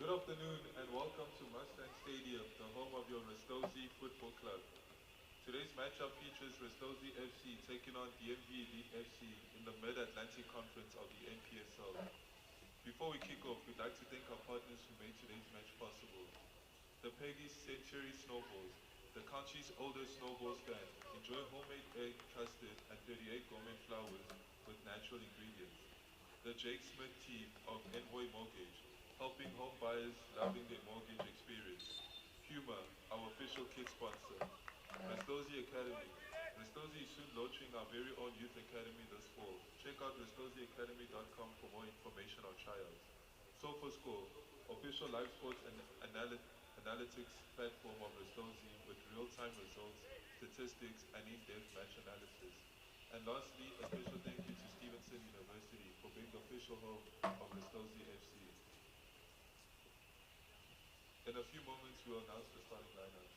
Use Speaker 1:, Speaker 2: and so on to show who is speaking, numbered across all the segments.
Speaker 1: Good afternoon and welcome to Mustang Stadium, the home of your Ristozi Football Club. Today's matchup features Ristozi FC taking on DMV Elite FC in the Mid-Atlantic Conference of the NPSL. Before we kick off, we'd like to thank our partners who made today's match possible. The Peggy's Century Snowballs, the country's oldest snowball stand. Enjoy homemade egg, custard, and 38 gourmet flowers with natural ingredients. The Jake Smith team of Envoy Mortgage, helping home buyers loving their mortgage experience. Puma, our official kid sponsor. Ristozi Academy. Ristozi is soon launching our very own youth academy this fall. Check out ristoziacademy.com for more information on trials. SofaScore, official live sports and analytics platform of Ristozi with real-time results, statistics, and in-depth match analysis. And lastly, a special thank you to Stevenson University for being the official home of Ristozi FC. In a few moments, we'll announce the starting lineup.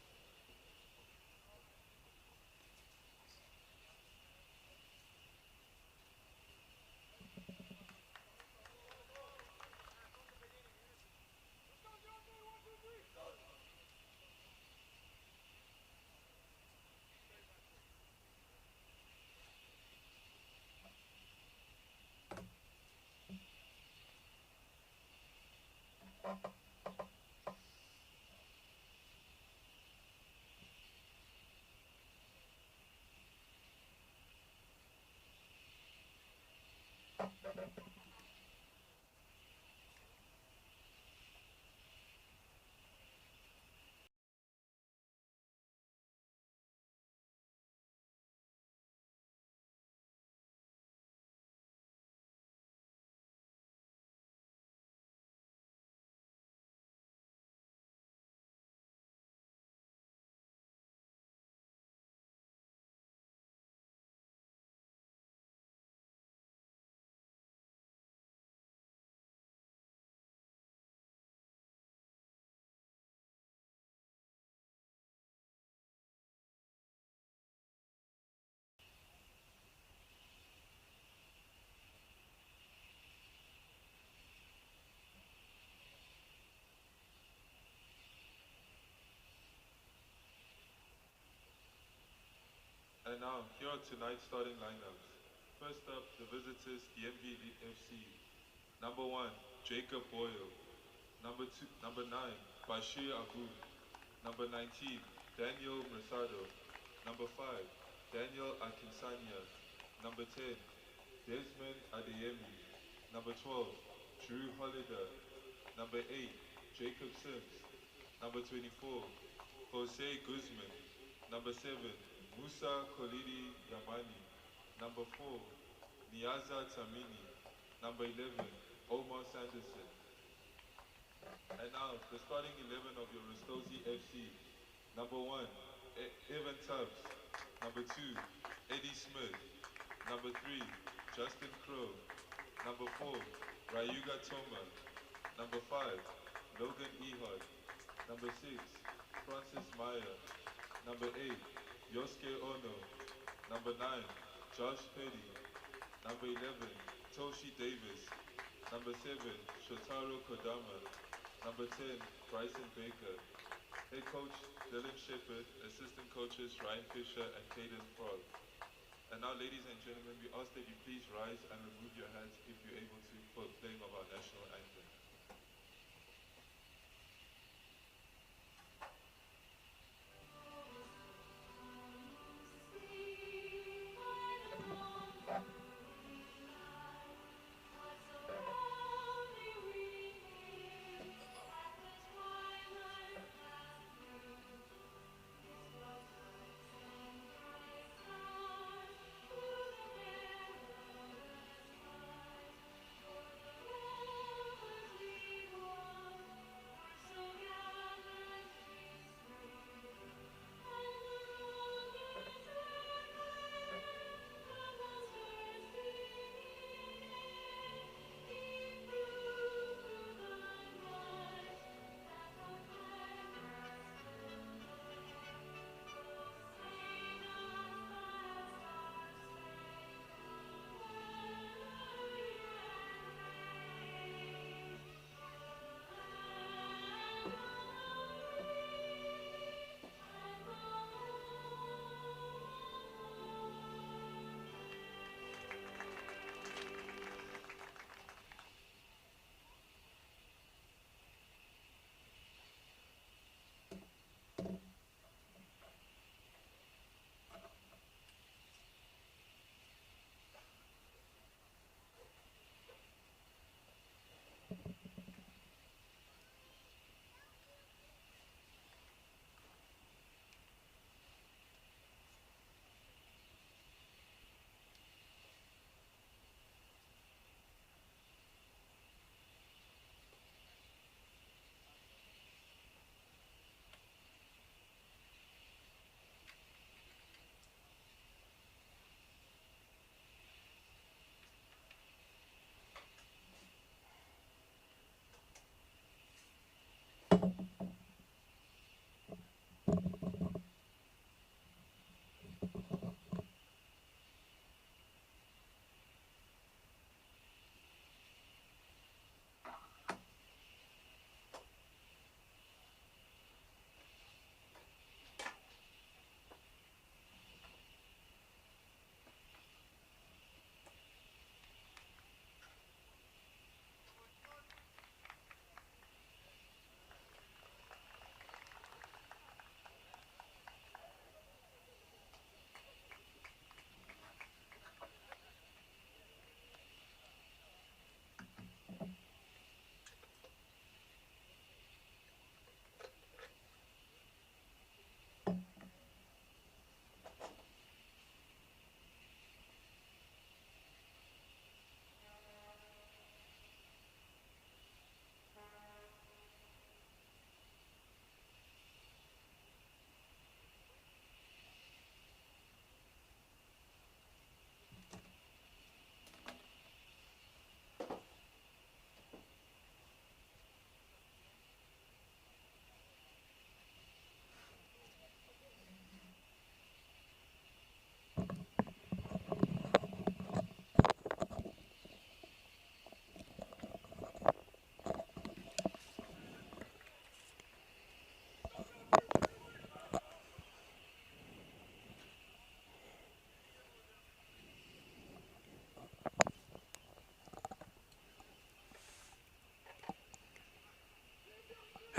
Speaker 1: And now, here are tonight's starting lineups. First up, the visitors, DMV FC. Number 1, Jacob Boyle. Number 9, Bashir Abu. Number 19, Daniel Mrasado. Number 5, Daniel Akinsanya. Number 10, Desmond Adeyemi. Number 12, Drew Holliday. Number 8, Jacob Sims. Number 24, Jose Guzman. Number 7, Musa Kolidi Yamani. Number 4, Niaza Tamini. Number 11, Omar Sanderson. And now, the starting 11 of your Ristozi FC. Number 1, Evan Tubbs. Number 2, Eddie Smith. Number 3, Justin Crow. Number 4, Rayuga Toma. Number 5, Logan Ehud. Number 6, Francis Meyer. Number 8, Yosuke Ono. Number 9, Josh Petty. Number 11, Toshi Davis. Number 7, Shotaro Kodama. Number 10, Bryson Baker. Head coach, Dylan Shepard. Assistant coaches, Ryan Fisher and Caden Frog. And now, ladies and gentlemen, we ask that you please rise and remove your hats if you're able to for playing of our national anthem.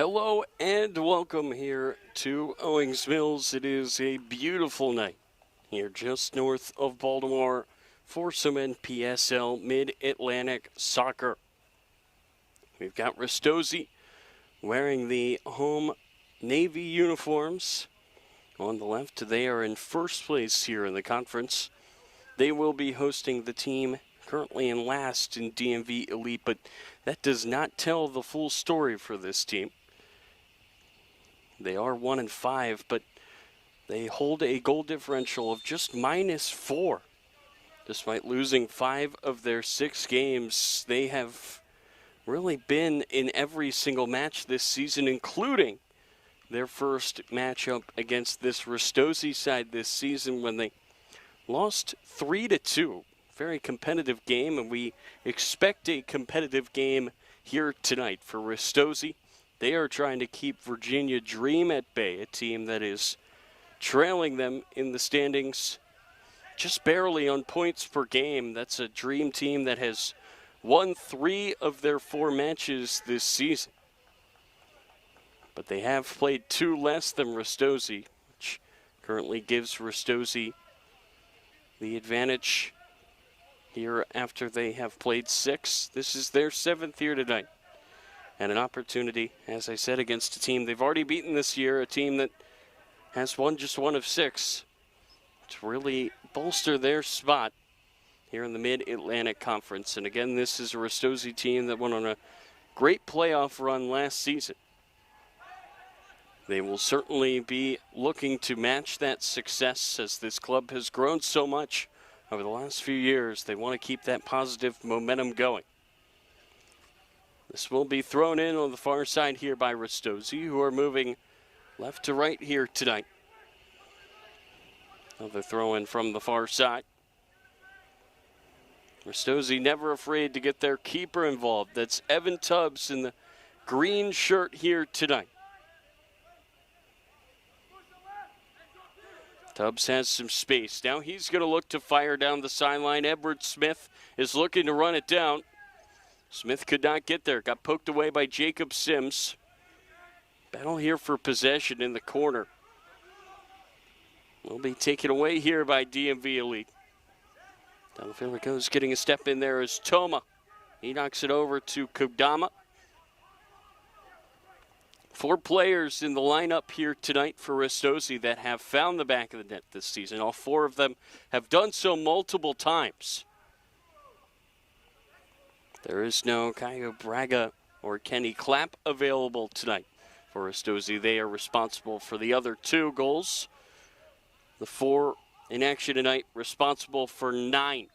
Speaker 2: Hello and welcome here to Owings Mills. It is a beautiful night here just north of Baltimore for some NPSL Mid-Atlantic soccer. We've got Ristozi wearing the home Navy uniforms. On the left, they are in first place here in the conference. They will be hosting the team currently in last in DMV Elite, but that does not tell the full story for this team. They are 1-5, but they hold a goal differential of just -4. Despite losing 5 of their 6 games, they have really been in every single match this season, including their first matchup against this Ristozi side this season when they lost 3-2. Very competitive game, and we expect a competitive game here tonight for Ristozi. They are trying to keep Virginia Dream at bay, a team that is trailing them in the standings just barely on points per game. That's a Dream team that has won 3 of their 4 matches this season. But they have played 2 less than Ristozi, which currently gives Ristozi the advantage here after they have played 6. This is their 7th here tonight. And an opportunity, as I said, against a team they've already beaten this year, a team that has won just 1 of 6, to really bolster their spot here in the Mid-Atlantic Conference. And again, this is a Ristozi team that went on a great playoff run last season. They will certainly be looking to match that success as this club has grown so much over the last few years. They want to keep that positive momentum going. This will be thrown in on the far side here by Ristozi, who are moving left to right here tonight. Another throw in from the far side. Ristozi never afraid to get their keeper involved. That's Evan Tubbs in the green shirt here tonight. Tubbs has some space. Now he's going to look to fire down the sideline. Edward Smith is looking to run it down. Smith could not get there. Got poked away by Jacob Sims. Battle here for possession in the corner. Will be taken away here by DMV Elite. Down the field it goes. Getting a step in there is Toma. He knocks it over to Kodama. 4 players in the lineup here tonight for Ristozi that have found the back of the net this season. All 4 of them have done so multiple times. There is no Caio Braga or Kenny Clapp available tonight for Ristozi. They are responsible for the other 2 goals. The 4 in action tonight responsible for 9.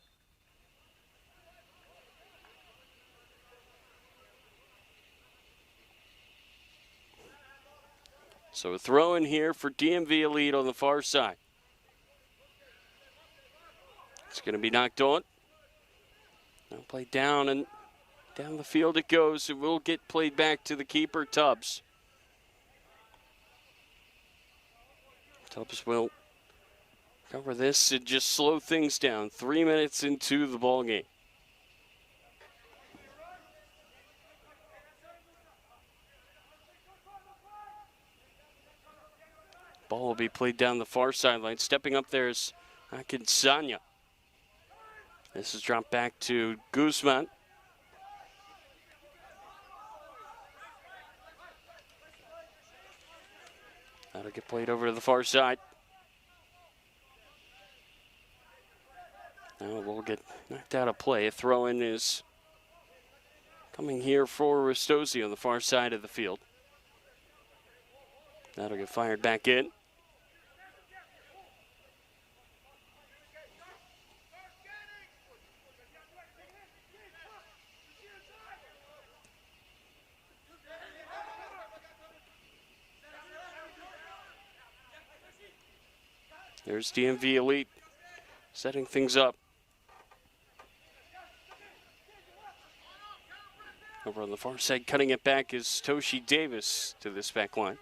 Speaker 2: So a throw in here for DMV Elite on the far side. It's going to be knocked on. Now played down, and down the field it goes. It will get played back to the keeper, Tubbs. Tubbs will cover this and just slow things down. 3 minutes into the ball game. Ball will be played down the far sideline. Stepping up there is Akinsanya. This is dropped back to Guzman. That'll get played over to the far side. Now we'll get knocked out of play. A throw-in is coming here for Ristozi on the far side of the field. That'll get fired back in. There's DMV Elite setting things up. Over on the far side, cutting it back is Toshi Davis to this back line.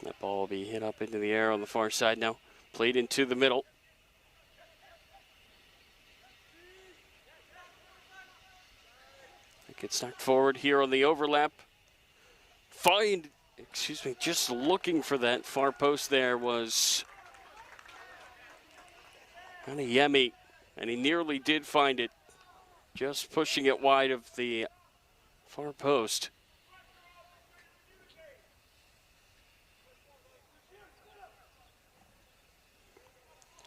Speaker 2: That ball will be hit up into the air on the far side now. Played into the middle. Gets knocked forward here on the overlap. Just looking for that far post there was Yemi, and he nearly did find it. Just pushing it wide of the far post.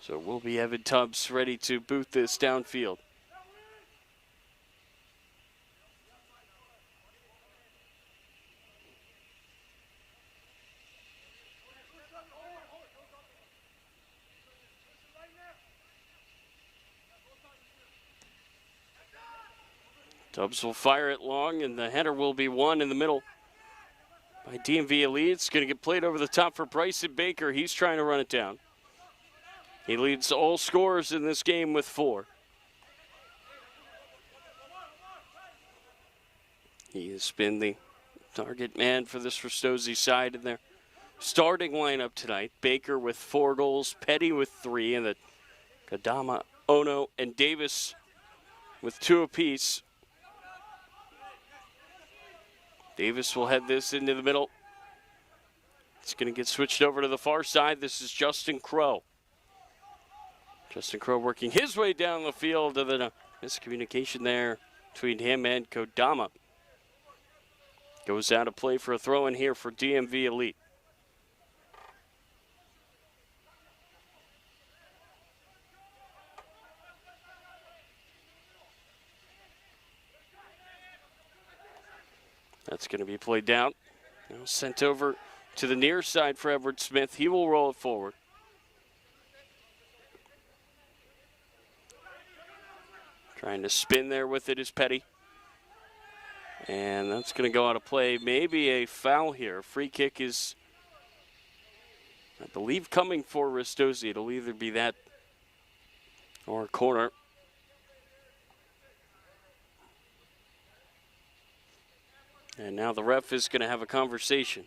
Speaker 2: So will be Evan Tubbs ready to boot this downfield. Tubbs will fire it long, and the header will be won in the middle by DMV Elite. It's going to get played over the top for Bryson Baker. He's trying to run it down. He leads all scorers in this game with 4. He has been the target man for this Ristozi side in their starting lineup tonight. Baker with 4 goals, Petty with 3, and the Kadama, Ono, and Davis with 2 apiece. Davis will head this into the middle. It's going to get switched over to the far side. This is Justin Crow. Justin Crow working his way down the field, and then a miscommunication there between him and Kodama. Goes out of play for a throw in here for DMV Elite. That's going to be played down. Now sent over to the near side for Edward Smith. He will roll it forward. Trying to spin there with it is Petty. And that's going to go out of play. Maybe a foul here. Free kick is, I believe, coming for Ristozi. It'll either be that or a corner. And now the ref is going to have a conversation.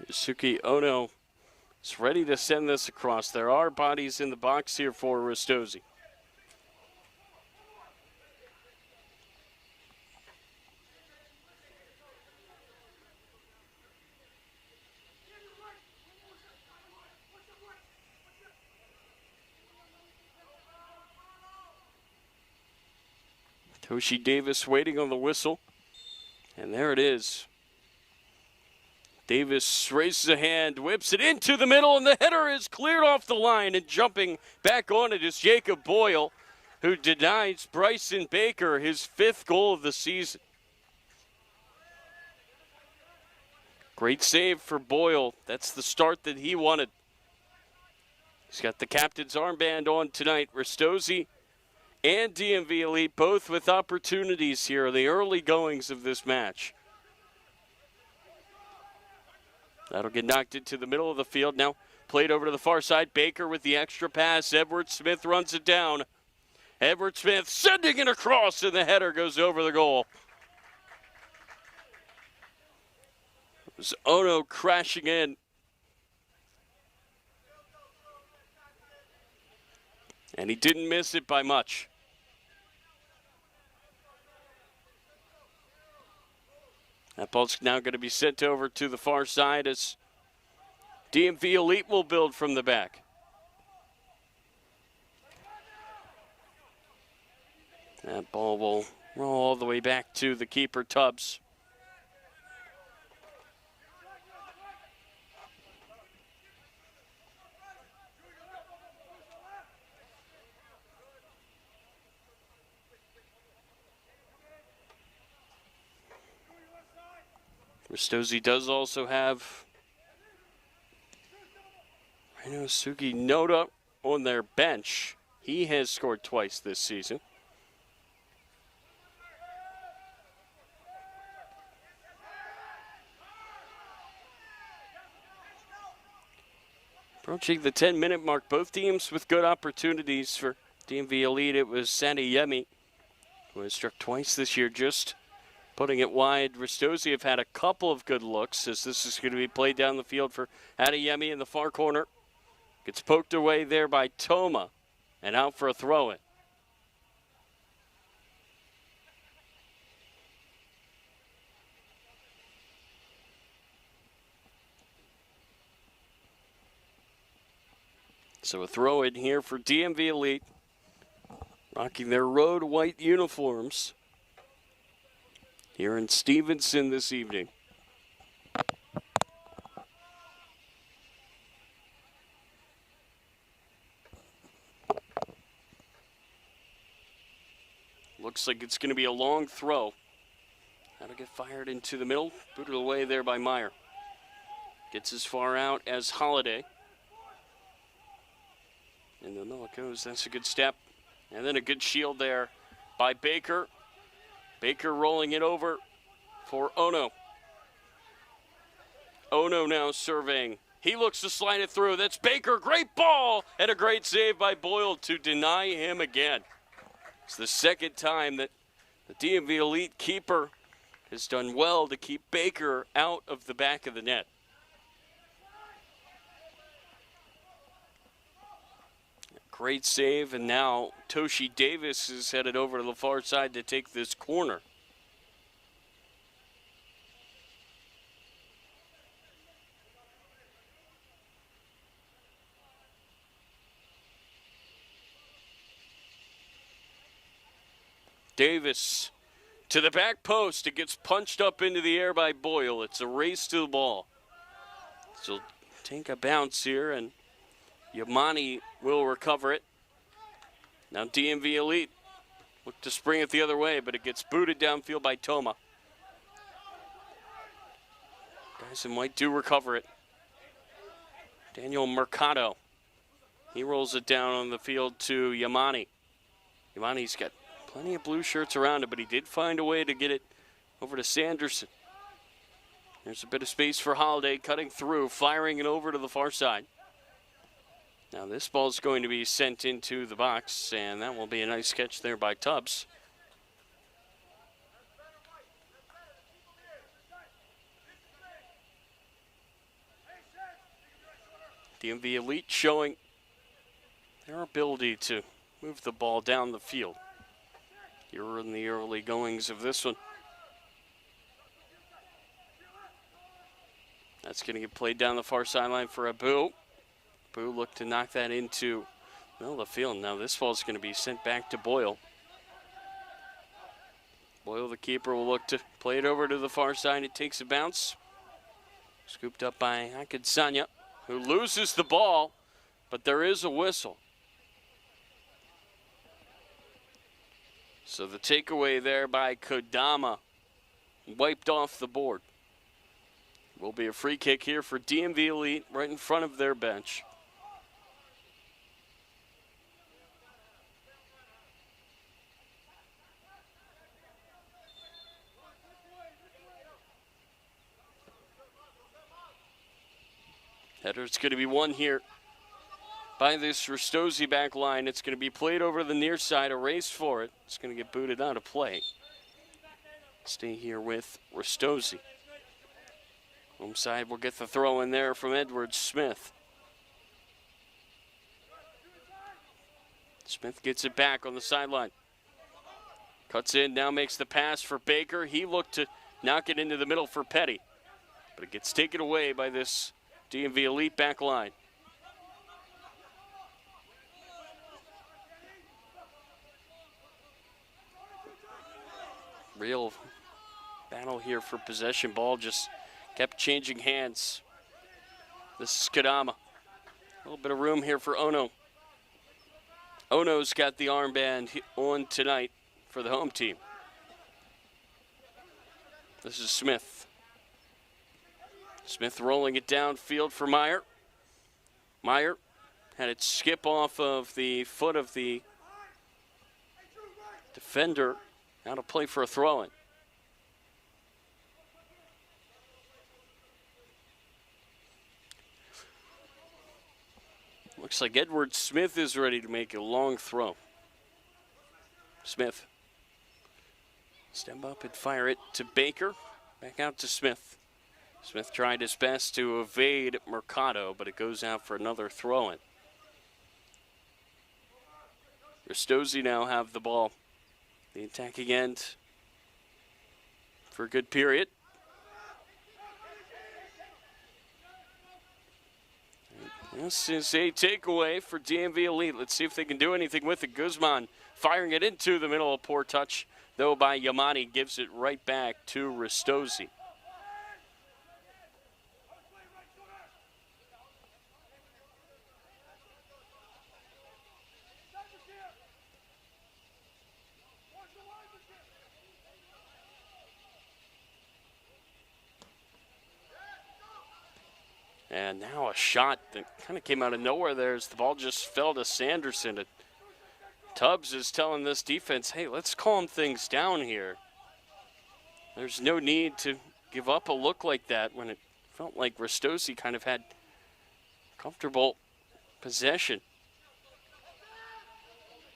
Speaker 2: Yusuke Ono is ready to send this across. There are bodies in the box here for Ristozi. Toshi Davis waiting on the whistle. And there it is. Davis raises a hand, whips it into the middle, and the header is cleared off the line. And jumping back on it is Jacob Boyle, who denies Bryson Baker his 5th goal of the season. Great save for Boyle. That's the start that he wanted. He's got the captain's armband on tonight. Ristozi and DMV Elite both with opportunities here in the early goings of this match. That'll get knocked into the middle of the field. Now played over to the far side. Baker with the extra pass. Edward Smith runs it down. Edward Smith sending it across, and the header goes over the goal. It was Ono crashing in. And he didn't miss it by much. That ball's now going to be sent over to the far side as DMV Elite will build from the back. That ball will roll all the way back to the keeper, Tubbs. Ristozi does also have Rinosuke Noda on their bench. He has scored twice this season. Approaching the 10-minute mark, both teams with good opportunities. For DMV Elite, it was Sandy Yemi who has struck twice this year, just putting it wide. Ristozi have had a couple of good looks as this is going to be played down the field for Adeyemi in the far corner. Gets poked away there by Toma and out for a throw-in. So a throw-in here for DMV Elite, rocking their road white uniforms here in Stevenson this evening. Looks like it's going to be a long throw. That'll get fired into the middle. Booted away there by Meyer. Gets as far out as Holiday. In the middle it goes. That's a good step. And then a good shield there by Baker. Baker rolling it over for Ono. Ono now serving. He looks to slide it through. That's Baker. Great ball and a great save by Boyle to deny him again. It's the second time that the DMV Elite keeper has done well to keep Baker out of the back of the net. Great save, and now Toshi Davis is headed over to the far side to take this corner. Davis to the back post. It gets punched up into the air by Boyle. It's a race to the ball. So take a bounce here, and Yamani will recover it. Now DMV Elite look to spring it the other way, but it gets booted downfield by Toma. Guys in white do recover it. Daniel Mercado. He rolls it down on the field to Yamani. Yamani's got plenty of blue shirts around it, but he did find a way to get it over to Sanderson. There's a bit of space for Holiday, cutting through, firing it over to the far side. Now this ball is going to be sent into the box, and that will be a nice catch there by Tubbs. DMV Elite showing their ability to move the ball down the field. You're in the early goings of this one. That's going to get played down the far sideline for Abu. Abu looked to knock that into the middle of the field. Now this ball is going to be sent back to Boyle. Boyle, the keeper, will look to play it over to the far side. It takes a bounce. Scooped up by Akinsanya, who loses the ball, but there is a whistle. So the takeaway there by Kodama wiped off the board. Will be a free kick here for DMV Elite right in front of their bench. Header's going to be won here by this Ristozi back line. It's going to be played over the near side, a race for it. It's going to get booted out of play. Stay here with Ristozi. Home side will get the throw in there from Edward Smith. Smith gets it back on the sideline. Cuts in, now makes the pass for Baker. He looked to knock it into the middle for Petty, but it gets taken away by this DMV Elite back line. Real battle here for possession. Ball just kept changing hands. This is Kodama. A little bit of room here for Ono. Ono's got the armband on tonight for the home team. This is Smith. Smith rolling it downfield for Meyer. Meyer had it skip off of the foot of the defender. Now to play for a throw-in. Looks like Edward Smith is ready to make a long throw. Smith Step up and fire it to Baker. Back out to Smith. Smith tried his best to evade Mercado, but it goes out for another throw-in. Ristozi now have the ball. The attacking end for a good period. This is a takeaway for DMV Elite. Let's see if they can do anything with it. Guzman firing it into the middle. A poor touch, though, by Yamani. Gives it right back to Ristozi. And now a shot that kind of came out of nowhere there as the ball just fell to Sanderson. Tubbs is telling this defense, hey, let's calm things down here. There's no need to give up a look like that when it felt like Ristozi kind of had comfortable possession.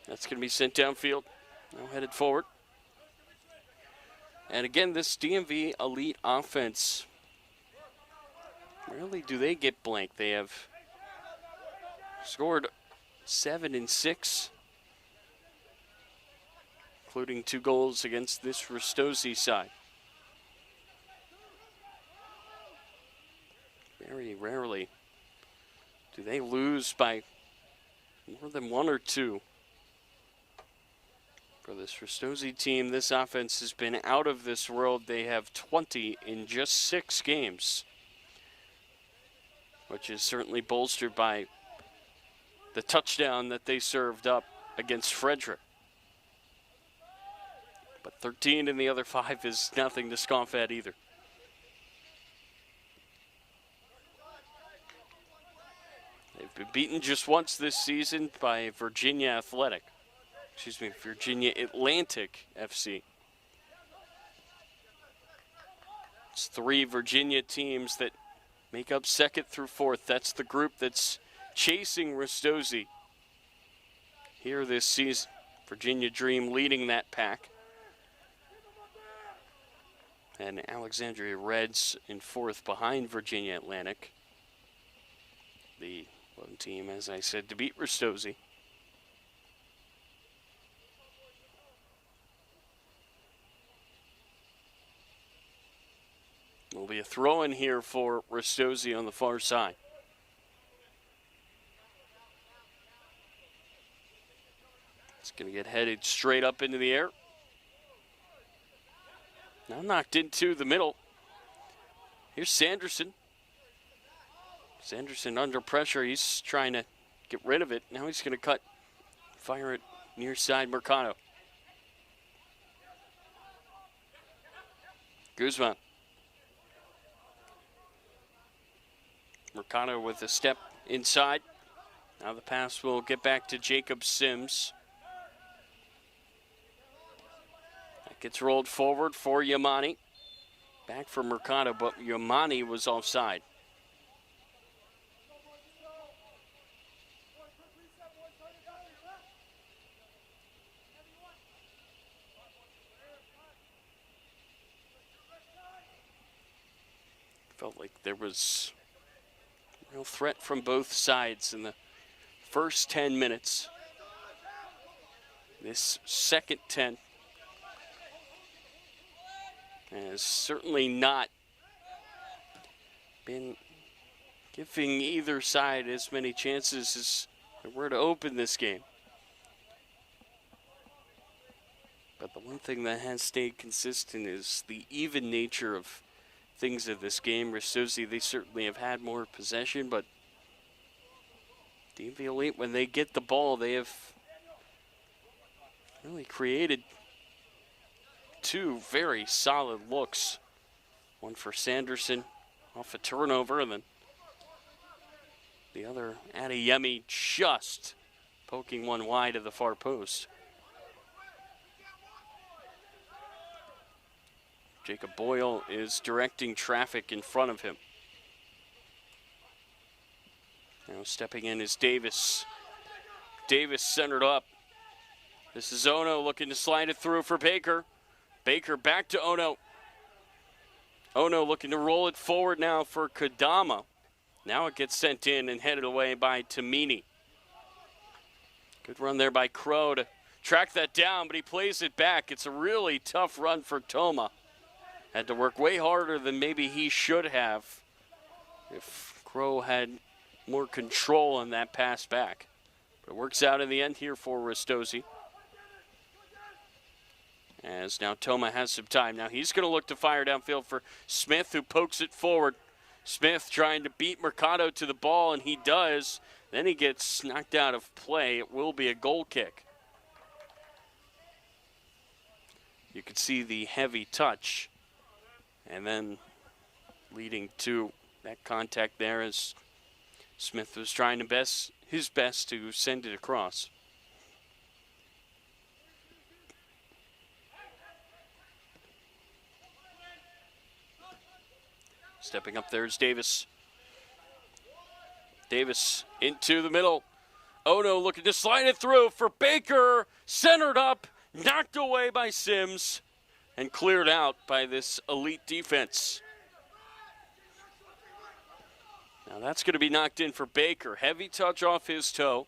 Speaker 2: That's going to be sent downfield. Now headed forward. And again, this DMV Elite offense, rarely do they get blank. They have scored 7 and 6, including 2 goals against this Ristozi side. Very rarely do they lose by more than 1 or 2. For this Ristozi team, this offense has been out of this world. They have 20 in just 6 games, which is certainly bolstered by the touchdown that they served up against Frederick. But 13 in the other 5 is nothing to scoff at either. They've been beaten just once this season by Virginia Atlantic FC. It's 3 Virginia teams that make up 2nd through 4th. That's the group that's chasing Ristozi here this season. Virginia Dream leading that pack. And Alexandria Reds in 4th behind Virginia Atlantic. The one team, as I said, to beat Ristozi. Will be a throw-in here for Ristozi on the far side. It's going to get headed straight up into the air. Now knocked into the middle. Here's Sanderson. Sanderson under pressure. He's trying to get rid of it. Now he's going to fire it near side Mercado. Guzman. Mercado with a step inside. Now the pass will get back to Jacob Sims. That gets rolled forward for Yamani. Back for Mercado, but Yamani was offside. Felt like there was real threat from both sides in the first 10 minutes. This second 10 has certainly not been giving either side as many chances as there were to open this game. But the one thing that has stayed consistent is the even nature of things of this game. Ristozi, they certainly have had more possession, but DMV Elite, when they get the ball, they have really created 2 very solid looks. One for Sanderson off a turnover, and then the other Adeyemi just poking one wide of the far post. Jacob Boyle is directing traffic in front of him. Now stepping in is Davis. Davis centered up. This is Ono looking to slide it through for Baker. Baker back to Ono. Ono looking to roll it forward now for Kadama. Now it gets sent in and headed away by Tamini. Good run there by Crow to track that down, but he plays it back. It's a really tough run for Toma. Had to work way harder than maybe he should have if Crow had more control on that pass back. But it works out in the end here for Ristozi. As now Toma has some time. Now he's going to look to fire downfield for Smith, who pokes it forward. Smith trying to beat Mercado to the ball, and he does. Then he gets knocked out of play. It will be a goal kick. You can see the heavy touch. And then leading to that contact there as Smith was trying his best to send it across. Stepping up there is Davis. Davis into the middle. Ono looking to slide it through for Baker. Centered up, knocked away by Sims, and cleared out by this elite defense. Now that's going to be knocked in for Baker. Heavy touch off his toe.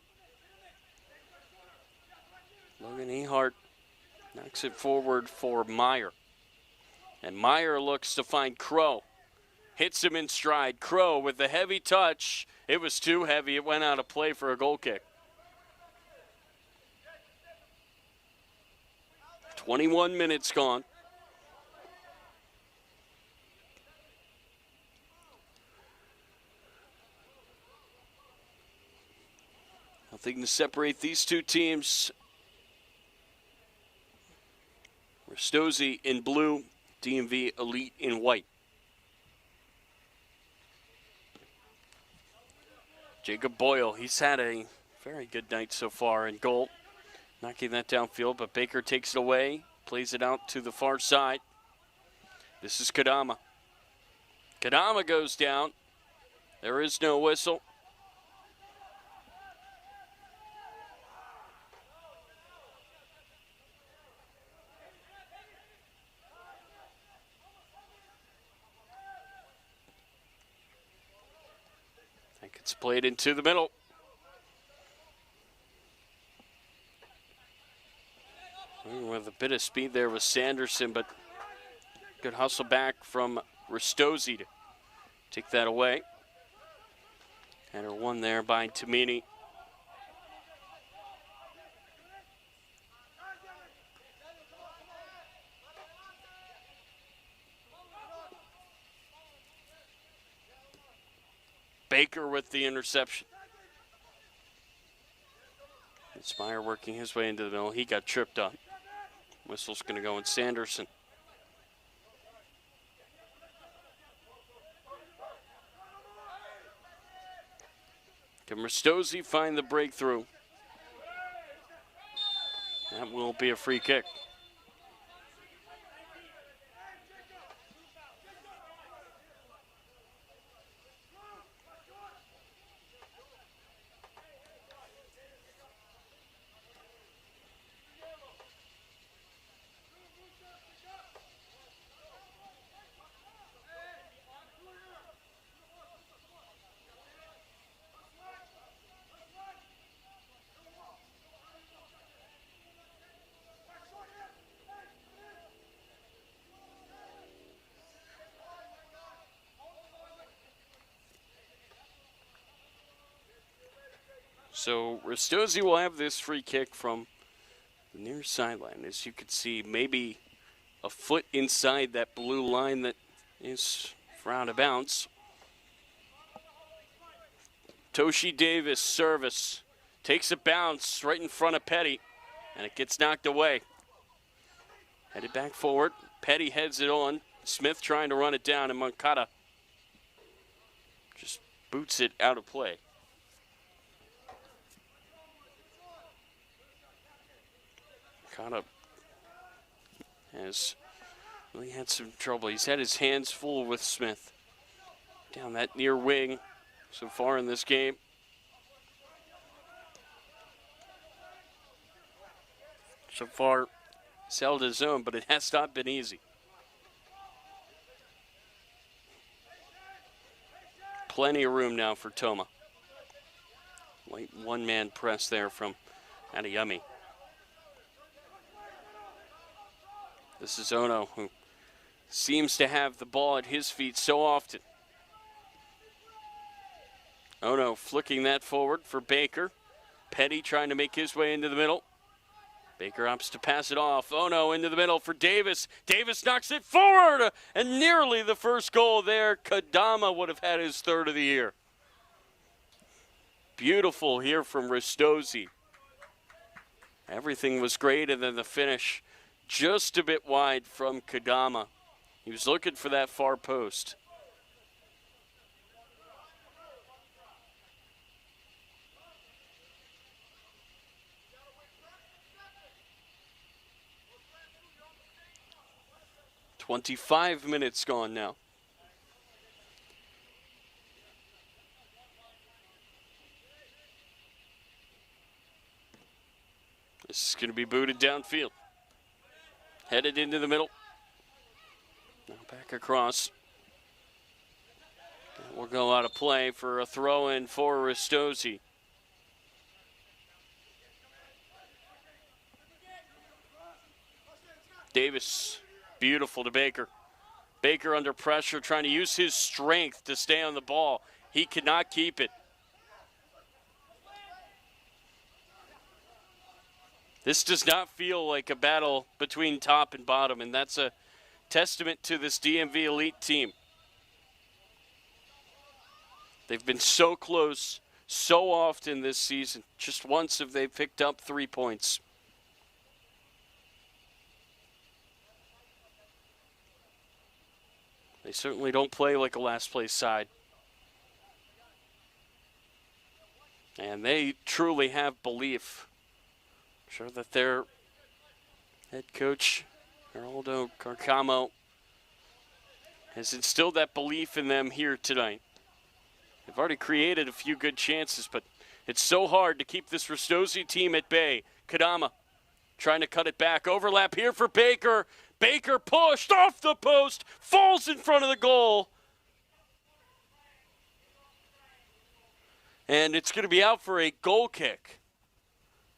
Speaker 2: Logan Ehart knocks it forward for Meyer. And Meyer looks to find Crow. Hits him in stride. Crow with the heavy touch. It was too heavy. It went out of play for a goal kick. 21 minutes gone. Nothing to separate these two teams. Ristozi in blue, DMV Elite in white. Jacob Boyle, he's had a very good night so far in goal. Knocking that downfield, but Baker takes it away, plays it out to the far side. This is Kadama. Kadama goes down. There is no whistle. It's played into the middle. With a bit of speed there was Sanderson, but good hustle back from Ristozi to take that away. Header won there by Tamini. Baker with the interception. Meyer working his way into the middle. He got tripped up. Whistle's going to go in Sanderson. Can Ristozi find the breakthrough? That will be a free kick. So Ristozi will have this free kick from the near sideline. As you can see, maybe a foot inside that blue line that is for out of bounds. Toshi Davis service. Takes a bounce right in front of Petty, and it gets knocked away. Headed back forward. Petty heads it on. Smith trying to run it down, and Moncada just boots it out of play. Moncada has really had some trouble. He's had his hands full with Smith. Down that near wing so far in this game. So far, He's held his own, but it has not been easy. Plenty of room now for Toma. Light one-man press there from Adeyemi. This is Ono, who seems to have the ball at his feet so often. Ono flicking that forward for Baker. Petty trying to make his way into the middle. Baker opts to pass it off. Ono into the middle for Davis. Davis knocks it forward, and nearly the first goal there. Kadama would have had his third of the year. Beautiful here from Ristozi. Everything was great, and then the finish just a bit wide from Kadama. He was looking for that far post. "25 minutes gone now. This is going to be booted downfield. Headed into the middle. Now back across. We'll go out of play for a throw-in for Ristozi. Davis, beautiful to Baker. Baker under pressure, trying to use his strength to stay on the ball. He could not keep it. This does not feel like a battle between top and bottom, and that's a testament to this DMV elite team. They've been so close so often this season. Just once have they picked up 3 points. They certainly don't play like a last place side. And they truly have belief. I'm sure that their head coach, Geraldo Carcamo, has instilled that belief in them here tonight. They've already created a few good chances, but it's so hard to keep this Ristozi team at bay. Kadama trying to cut it back. Overlap here for Baker. Baker pushed off the post, falls in front of the goal. And it's going to be out for a goal kick.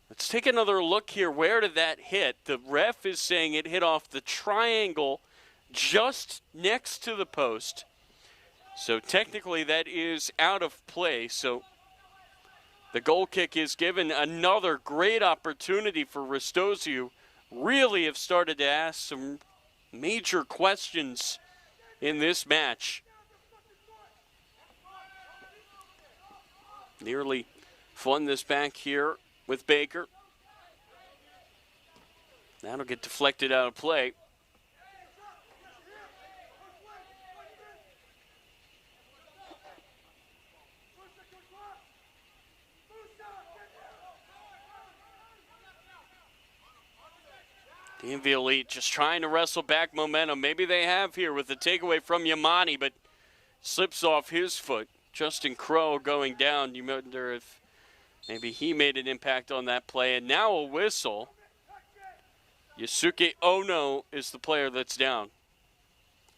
Speaker 2: Let's take another look here. Where did that hit? The ref is saying it hit off the triangle just next to the post. So technically that is out of play. So the goal kick is given. Another great opportunity for Ristozi, who really have started to ask some major questions in this match. Nearly won this back here with Baker. That'll get deflected out of play. DMV Elite just trying to wrestle back momentum. Maybe they have here with the takeaway from Yamani, but slips off his foot. Justin Crow going down. You wonder if maybe he made an impact on that play. And now a whistle. Yusuke Ono is the player that's down.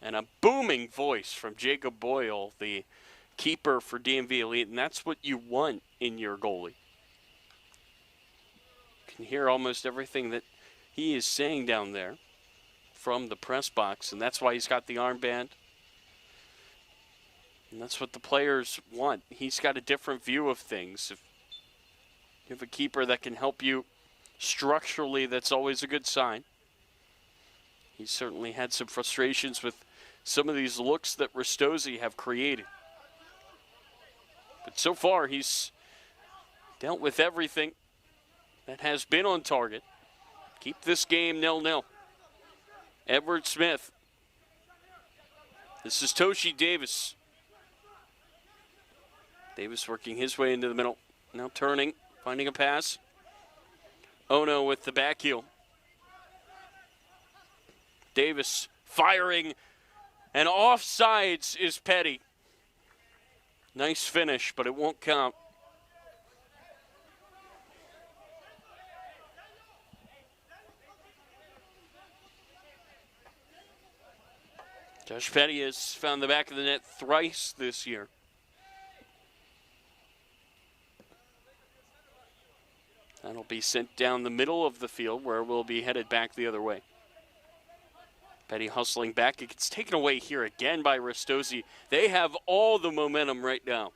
Speaker 2: And a booming voice from Jacob Boyle, the keeper for DMV Elite. And that's what you want in your goalie. You can hear almost everything that he is saying down there from the press box. And that's why he's got the armband. And that's what the players want. He's got a different view of things. If you have a keeper that can help you structurally, that's always a good sign. He's certainly had some frustrations with some of these looks that Ristozi have created. But so far, he's dealt with everything that has been on target. Keep this game 0-0. Edward Smith. This is Toshi Davis. Davis working his way into the middle. Now turning, finding a pass. Ono with the back heel. Davis firing, and offsides is Petty. Nice finish, but it won't count. Josh Petty has found the back of the net thrice this year. That'll be sent down the middle of the field where we'll be headed back the other way. Petty hustling back. It gets taken away here again by Ristozi. They have all the momentum right now.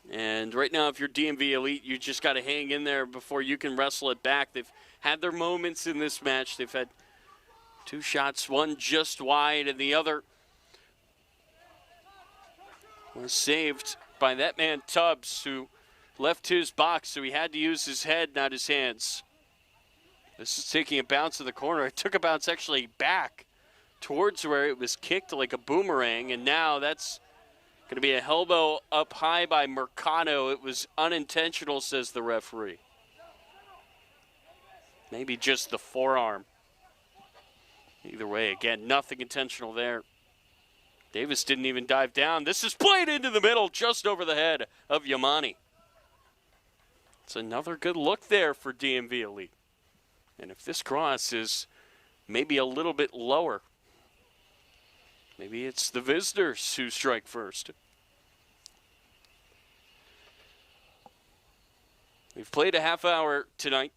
Speaker 2: And right now, if you're DMV Elite, you just got to hang in there before you can wrestle it back. They've had their moments in this match. They've had 2 shots, one just wide, and the other was saved by that man Tubbs, who left his box, so he had to use his head, not his hands. This is taking a bounce in the corner. It took a bounce actually back towards where it was kicked like a boomerang, and now that's going to be a elbow up high by Mercado. It was unintentional, says the referee. Maybe just the forearm. Either way, again, nothing intentional there. Davis didn't even dive down. This is played into the middle, just over the head of Yamani. It's another good look there for DMV Elite. And if this cross is maybe a little bit lower, maybe it's the visitors who strike first. We've played a half hour tonight.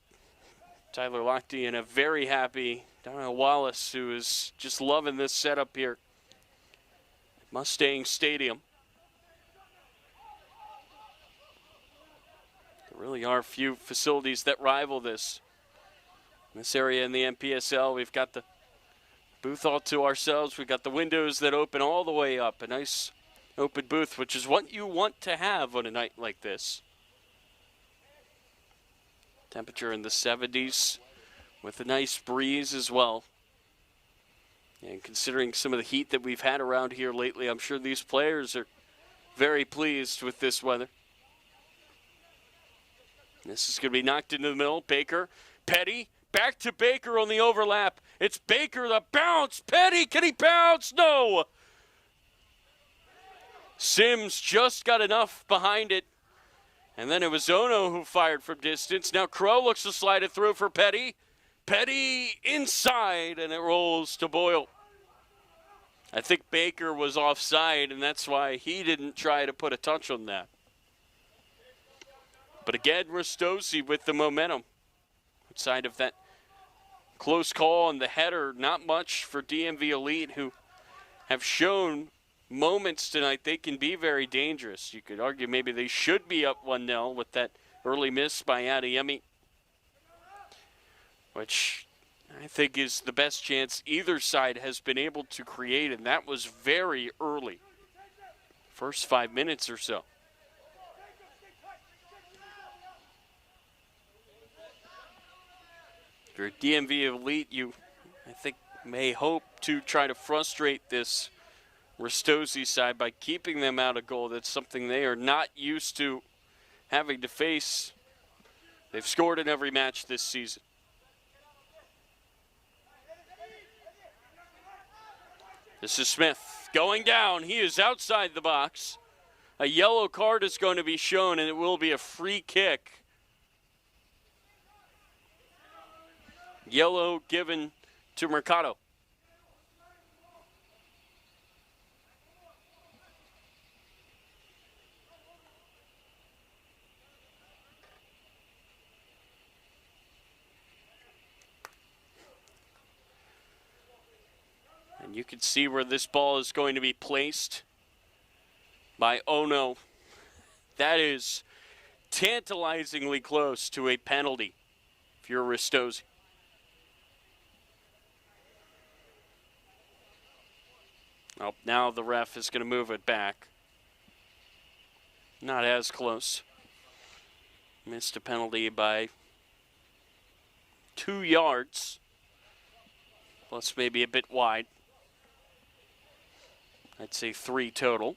Speaker 2: Tyler Lochte and a very happy Donna Wallace, who is just loving this setup here. Mustang Stadium. There really are few facilities that rival this. In this area in the NPSL, we've got the booth all to ourselves. We've got the windows that open all the way up. A nice open booth, which is what you want to have on a night like this. Temperature in the 70s with a nice breeze as well. And considering some of the heat that we've had around here lately, I'm sure these players are very pleased with this weather. This is going to be knocked into the middle. Baker, Petty, back to Baker on the overlap. It's Baker, the bounce. Petty, can he bounce? No. Sims just got enough behind it. And then it was Ono who fired from distance. Now Crow looks to slide it through for Petty. Petty inside, and it rolls to Boyle. I think Baker was offside, and that's why he didn't try to put a touch on that. But again, Ristozi with the momentum. Outside of that close call on the header, not much for DMV Elite, who have shown moments tonight they can be very dangerous. You could argue maybe they should be up 1-0 with that early miss by Adeyemi, which I think is the best chance either side has been able to create, and that was very early. First 5 minutes or so. If you're a DMV Elite, you, I think, may hope to try to frustrate this Ristozi side by keeping them out of goal. That's something they are not used to having to face. They've scored in every match this season. This is Smith going down. He is outside the box. A yellow card is going to be shown, and it will be a free kick. Yellow given to Mercado. And you can see where this ball is going to be placed by Ono. That is tantalizingly close to a penalty if you're Ristozi. Oh, now the ref is going to move it back. Not as close. Missed a penalty by 2 yards. Plus maybe a bit wide. I'd say 3 total.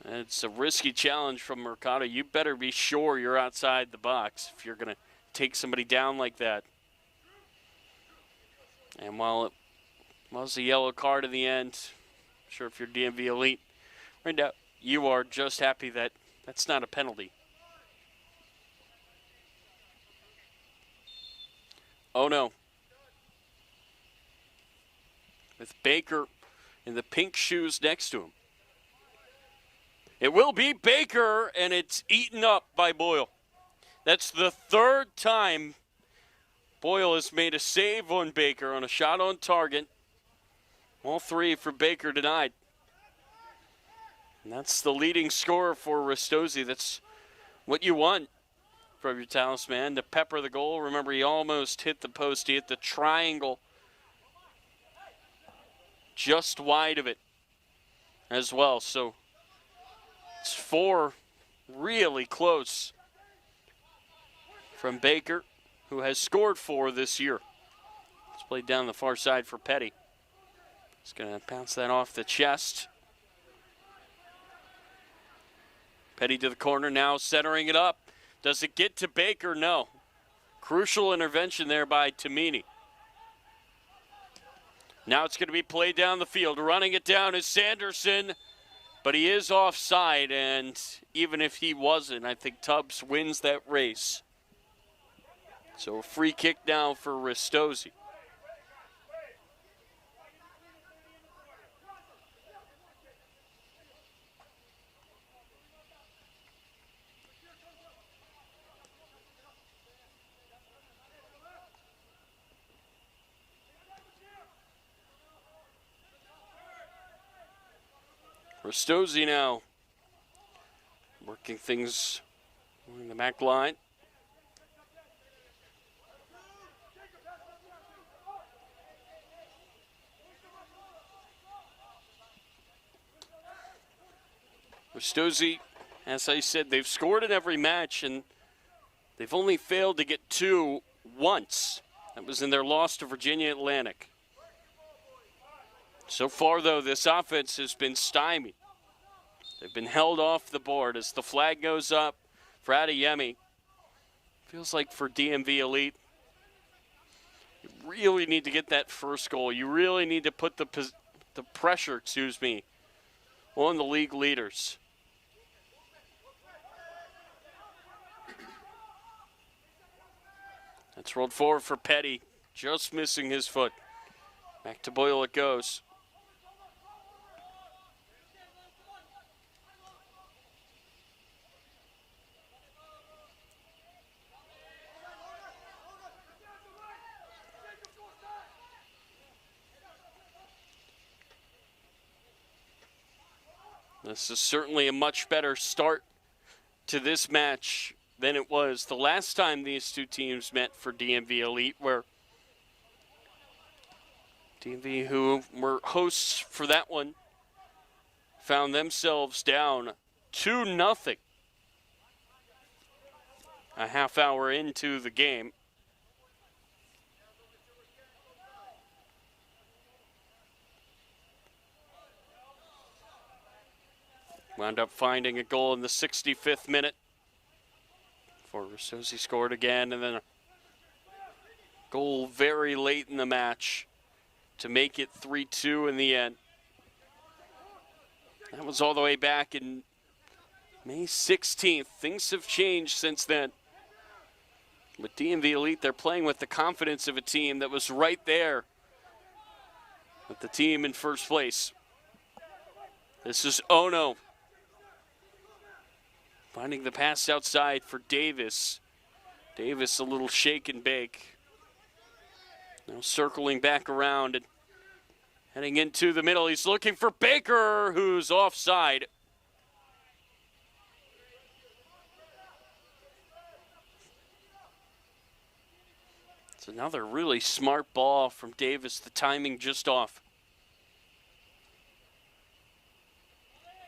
Speaker 2: It's a risky challenge from Mercado. You better be sure you're outside the box if you're going to take somebody down like that. And while it was a yellow card in the end, I'm sure if you're DMV Elite, right now you are just happy that that's not a penalty. Oh no. With Baker in the pink shoes next to him. It will be Baker, and it's eaten up by Boyle. That's the third time Boyle has made a save on Baker on a shot on target. All three for Baker denied. And that's the leading scorer for Ristozi. That's what you want from your talisman, to pepper the goal. Remember, he almost hit the post. He hit the triangle just wide of it as well. So it's 4 really close from Baker, who has scored 4 this year. It's played down the far side for Petty. He's going to bounce that off the chest. Petty to the corner now, centering it up. Does it get to Baker? No. Crucial intervention there by Tamini. Now it's going to be played down the field. Running it down is Sanderson, but he is offside, and even if he wasn't, I think Tubbs wins that race. So a free kick now for Ristozi. Ristozi now working things in the back line. Ristozi, as I said, they've scored in every match, and they've only failed to get 2 once. That was in their loss to Virginia Atlantic. So far, though, this offense has been stymied. They've been held off the board as the flag goes up for Adeyemi. Feels like for DMV Elite, you really need to get that first goal. You really need to put the pressure, on the league leaders. That's rolled forward for Petty, just missing his foot. Back to Boyle it goes. This is certainly a much better start to this match than it was the last time these two teams met for DMV Elite, where DMV, who were hosts for that one, found themselves down 2-0 a half hour into the game. Wound up finding a goal in the 65th minute. For Ristozi scored again, and then a goal very late in the match to make it 3-2 in the end. That was all the way back in May 16th. Things have changed since then. With DMV Elite, they're playing with the confidence of a team that was right there with the team in first place. This is Ono. Finding the pass outside for Davis. Davis a little shake and bake. Now circling back around and heading into the middle. He's looking for Baker, who's offside. It's another really smart ball from Davis. The timing just off.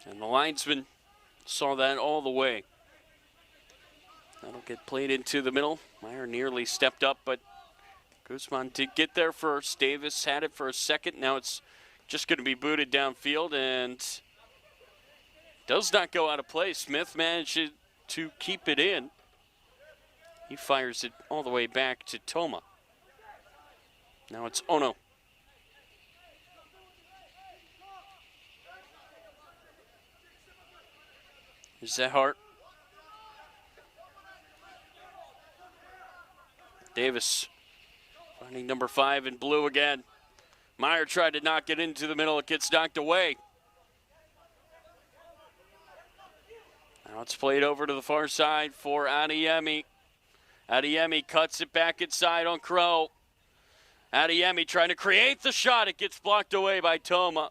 Speaker 2: And the linesman saw that all the way. That'll get played into the middle. Meyer nearly stepped up, but Guzman did get there first. Davis had it for a second. Now it's just going to be booted downfield and does not go out of play. Smith managed to keep it in. He fires it all the way back to Toma. Now it's Ono. Here's Zehart. Davis Finding number 5 in blue again. Meyer tried to knock it into the middle. It gets knocked away. Now it's played over to the far side for Adeyemi. Adeyemi cuts it back inside on Crow. Adeyemi trying to create the shot. It gets blocked away by Toma.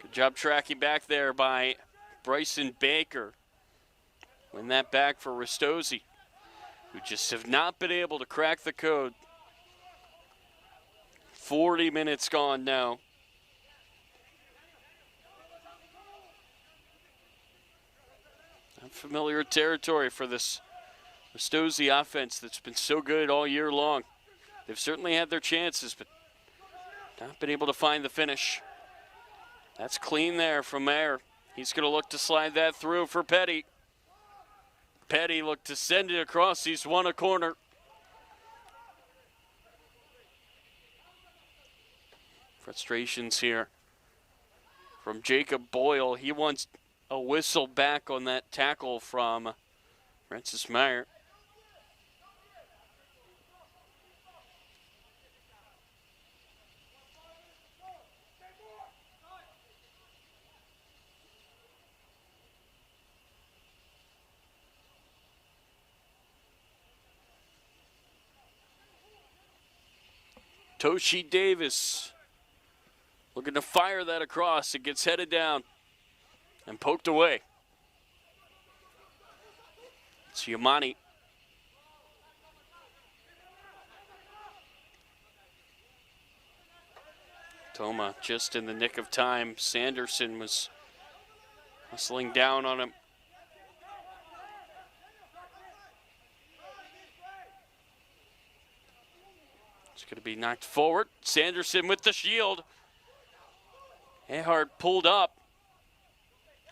Speaker 2: Good job tracking back there by Bryson Baker. Win that back for Ristozi, who just have not been able to crack the code. 40 minutes gone now. Unfamiliar territory for this Ristozi offense that's been so good all year long. They've certainly had their chances, but not been able to find the finish. That's clean there from Mayer. He's going to look to slide that through for Petty. Petty looked to send it across. He's won a corner. Frustrations here from Jacob Boyle. He wants a whistle back on that tackle from Francis Meyer. Toshi Davis looking to fire that across. It gets headed down and poked away. It's Yamani. Toma just in the nick of time. Sanderson was hustling down on him. It's going to be knocked forward. Sanderson with the shield. Ehart pulled up,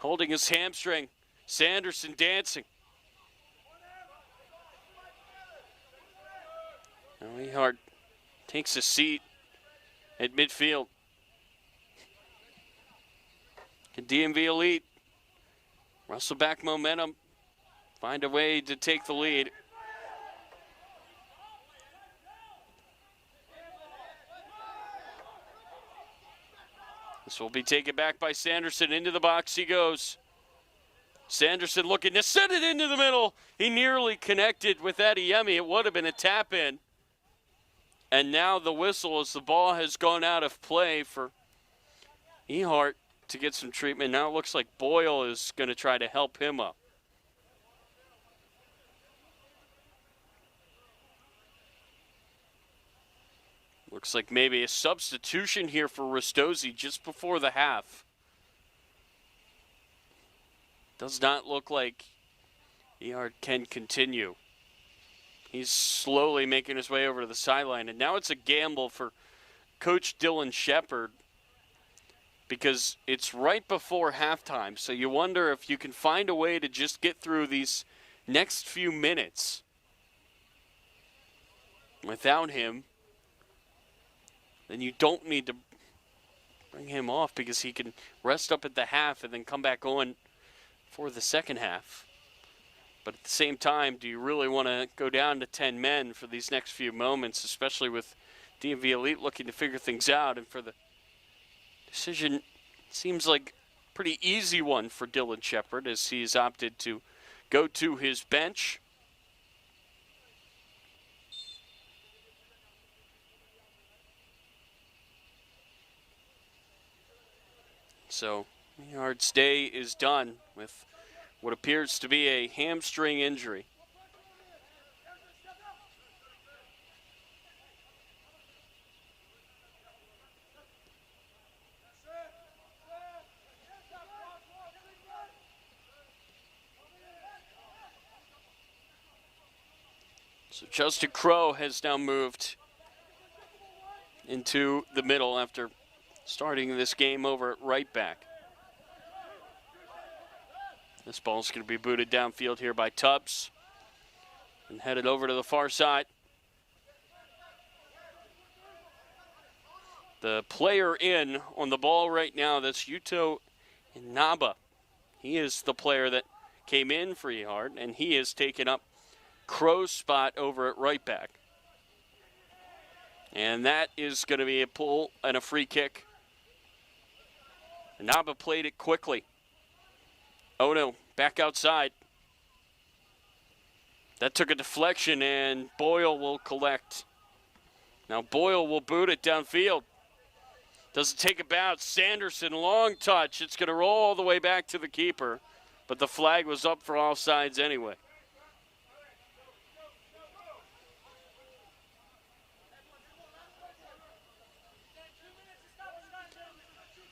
Speaker 2: holding his hamstring. Sanderson dancing. Now Ehart takes a seat at midfield. Can DMV Elite wrestle back momentum, find a way to take the lead. This will be taken back by Sanderson. Into the box he goes. Sanderson looking to send it into the middle. He nearly connected with Adeyemi. It would have been a tap in. And now the whistle as the ball has gone out of play for Ehart to get some treatment. Now it looks like Boyle is going to try to help him up. Looks like maybe a substitution here for Ristozi just before the half. Does not look like Ehart can continue. He's slowly making his way over to the sideline, and now it's a gamble for Coach Dylan Shepard because it's right before halftime, so you wonder if you can find a way to just get through these next few minutes without him. Then you don't need to bring him off because he can rest up at the half and then come back on for the second half. But at the same time, do you really want to go down to 10 men for these next few moments, especially with DMV Elite looking to figure things out? And for the decision, seems like a pretty easy one for Dylan Shepard as he's opted to go to his bench. So Ehart's day is done with what appears to be a hamstring injury. So Justin Crow has now moved into the middle after starting this game over at right back. This ball's going to be booted downfield here by Tubbs and headed over to the far side. The player in on the ball right now, that's Yuto Inaba. He is the player that came in for Ehart, and he has taken up Crow's spot over at right back. And that is going to be a pull and a free kick. Naba played it quickly. Oh no, back outside. That took a deflection, and Boyle will collect. Now Boyle will boot it downfield. Doesn't take it bounce. Sanderson, long touch. It's going to roll all the way back to the keeper, but the flag was up for offsides anyway.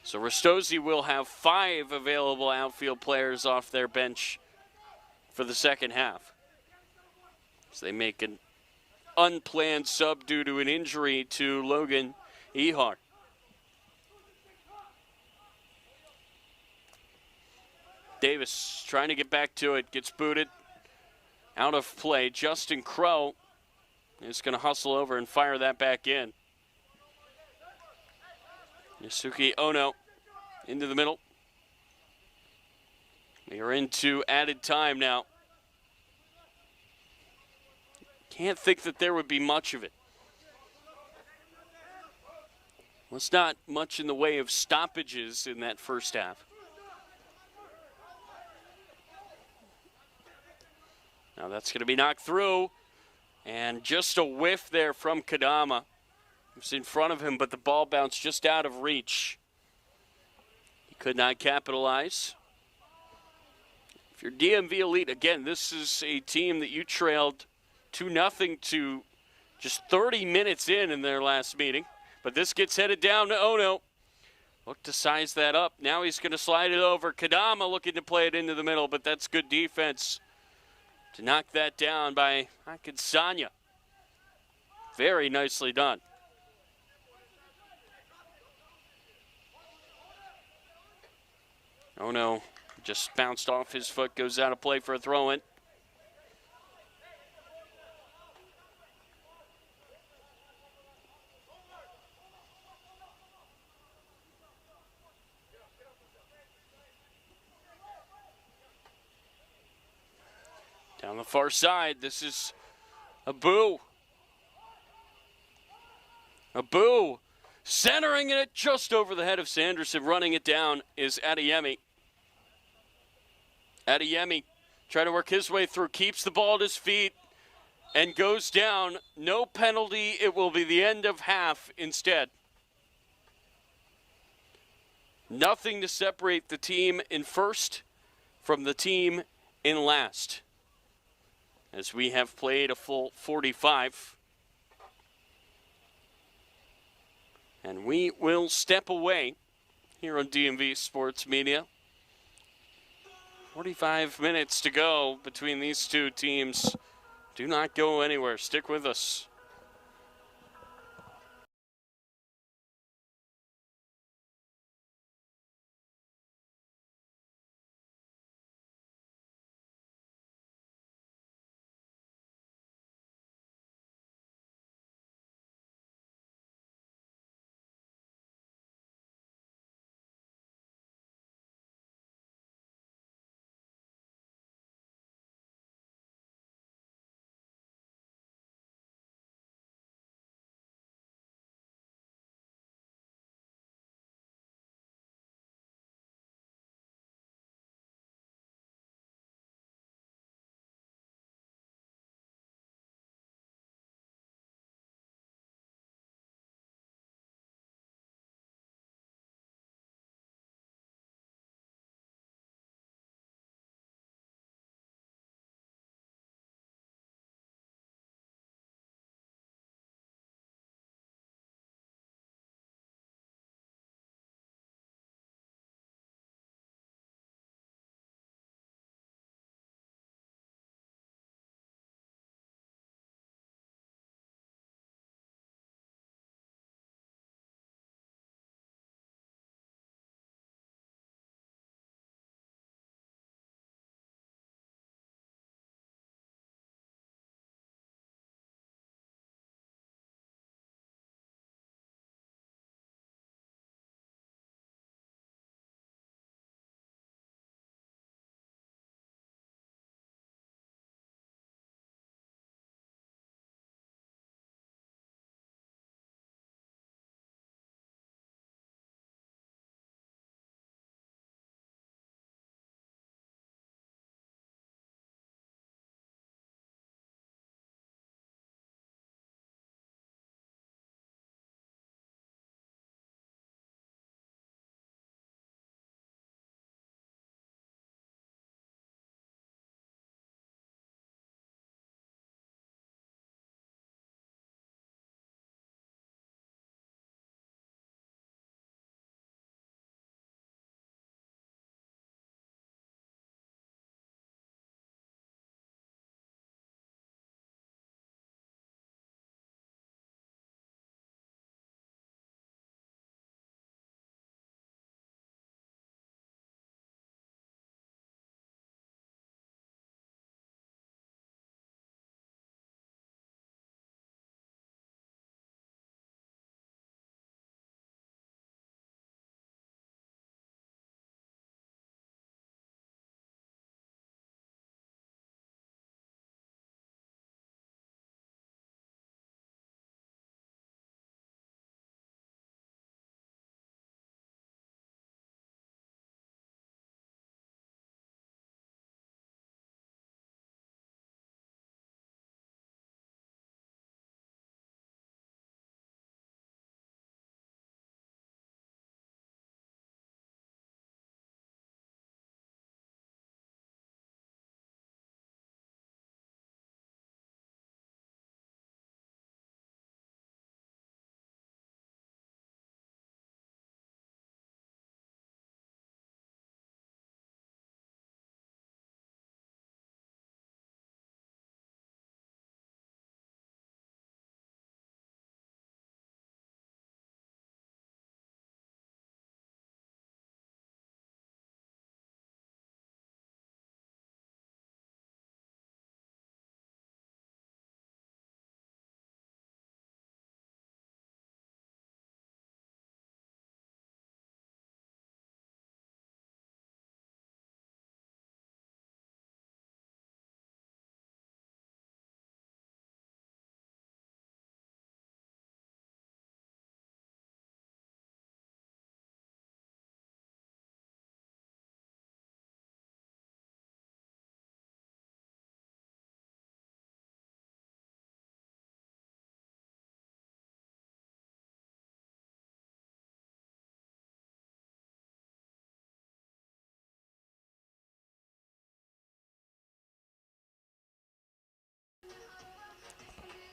Speaker 2: So Ristozi will have 5 available outfield players off their bench for the second half. So they make an unplanned sub due to an injury to Logan Ehar. Davis trying to get back to it, gets booted out of play. Justin Crow is going to hustle over and fire that back in. Yasuki Ono into the middle. We are into added time now. Can't think that there would be much of it. Well, it's not much in the way of stoppages in that first half. Now that's going to be knocked through, and just a whiff there from Kadama. It was in front of him, but the ball bounced just out of reach. He could not capitalize. If you're DMV Elite, again, this is a team that you trailed 2-0 to just 30 minutes in their last meeting. But this gets headed down to Ono. Look to size that up. Now he's going to slide it over. Kadama looking to play it into the middle, but that's good defense to knock that down by Akinsanya. Very nicely done. Oh no, just bounced off his foot, goes out of play for a throw-in. Down the far side, this is Abu. Abu centering it just over the head of Sanderson. Running it down is Adeyemi. Adeyemi trying to work his way through, keeps the ball at his feet, and goes down. No penalty. It will be the end of half instead. Nothing to separate the team in first from the team in last, as we have played a full 45. And we will step away here on DMV Sports Media. 45 minutes to go between these two teams. Do not go anywhere. Stick with us.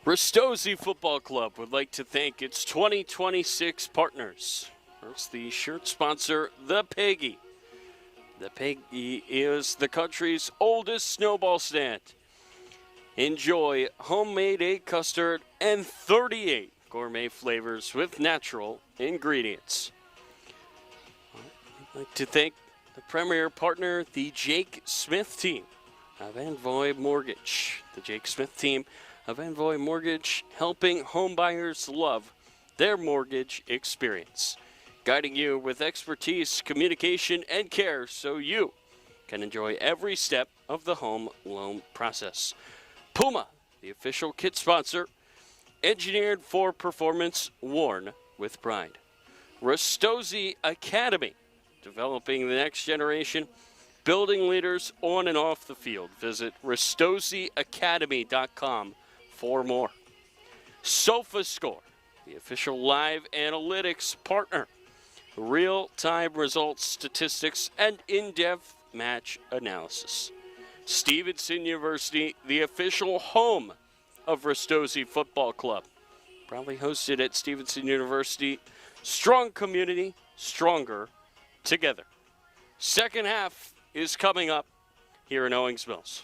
Speaker 2: Ristozi Football Club would like to thank its 2026 partners. First, the shirt sponsor, The Piggy. The Piggy is the country's oldest snowball stand. Enjoy homemade egg custard and 38 gourmet flavors with natural ingredients. I'd like to thank the premier partner, the Jake Smith team of Envoy Mortgage. The Jake Smith team of Envoy Mortgage, helping homebuyers love their mortgage experience, guiding you with expertise, communication, and care so you can enjoy every step of the home loan process. Puma, the official kit sponsor, engineered for performance, worn with pride. Ristozi Academy, developing the next generation, building leaders on and off the field. Visit RistoziAcademy.com for more. SofaScore, the official live analytics partner, real-time results, statistics, and in-depth match analysis. Stevenson University, the official home of Ristozi Football Club, proudly hosted at Stevenson University. Strong community, stronger together. Second half is coming up here in Owings Mills.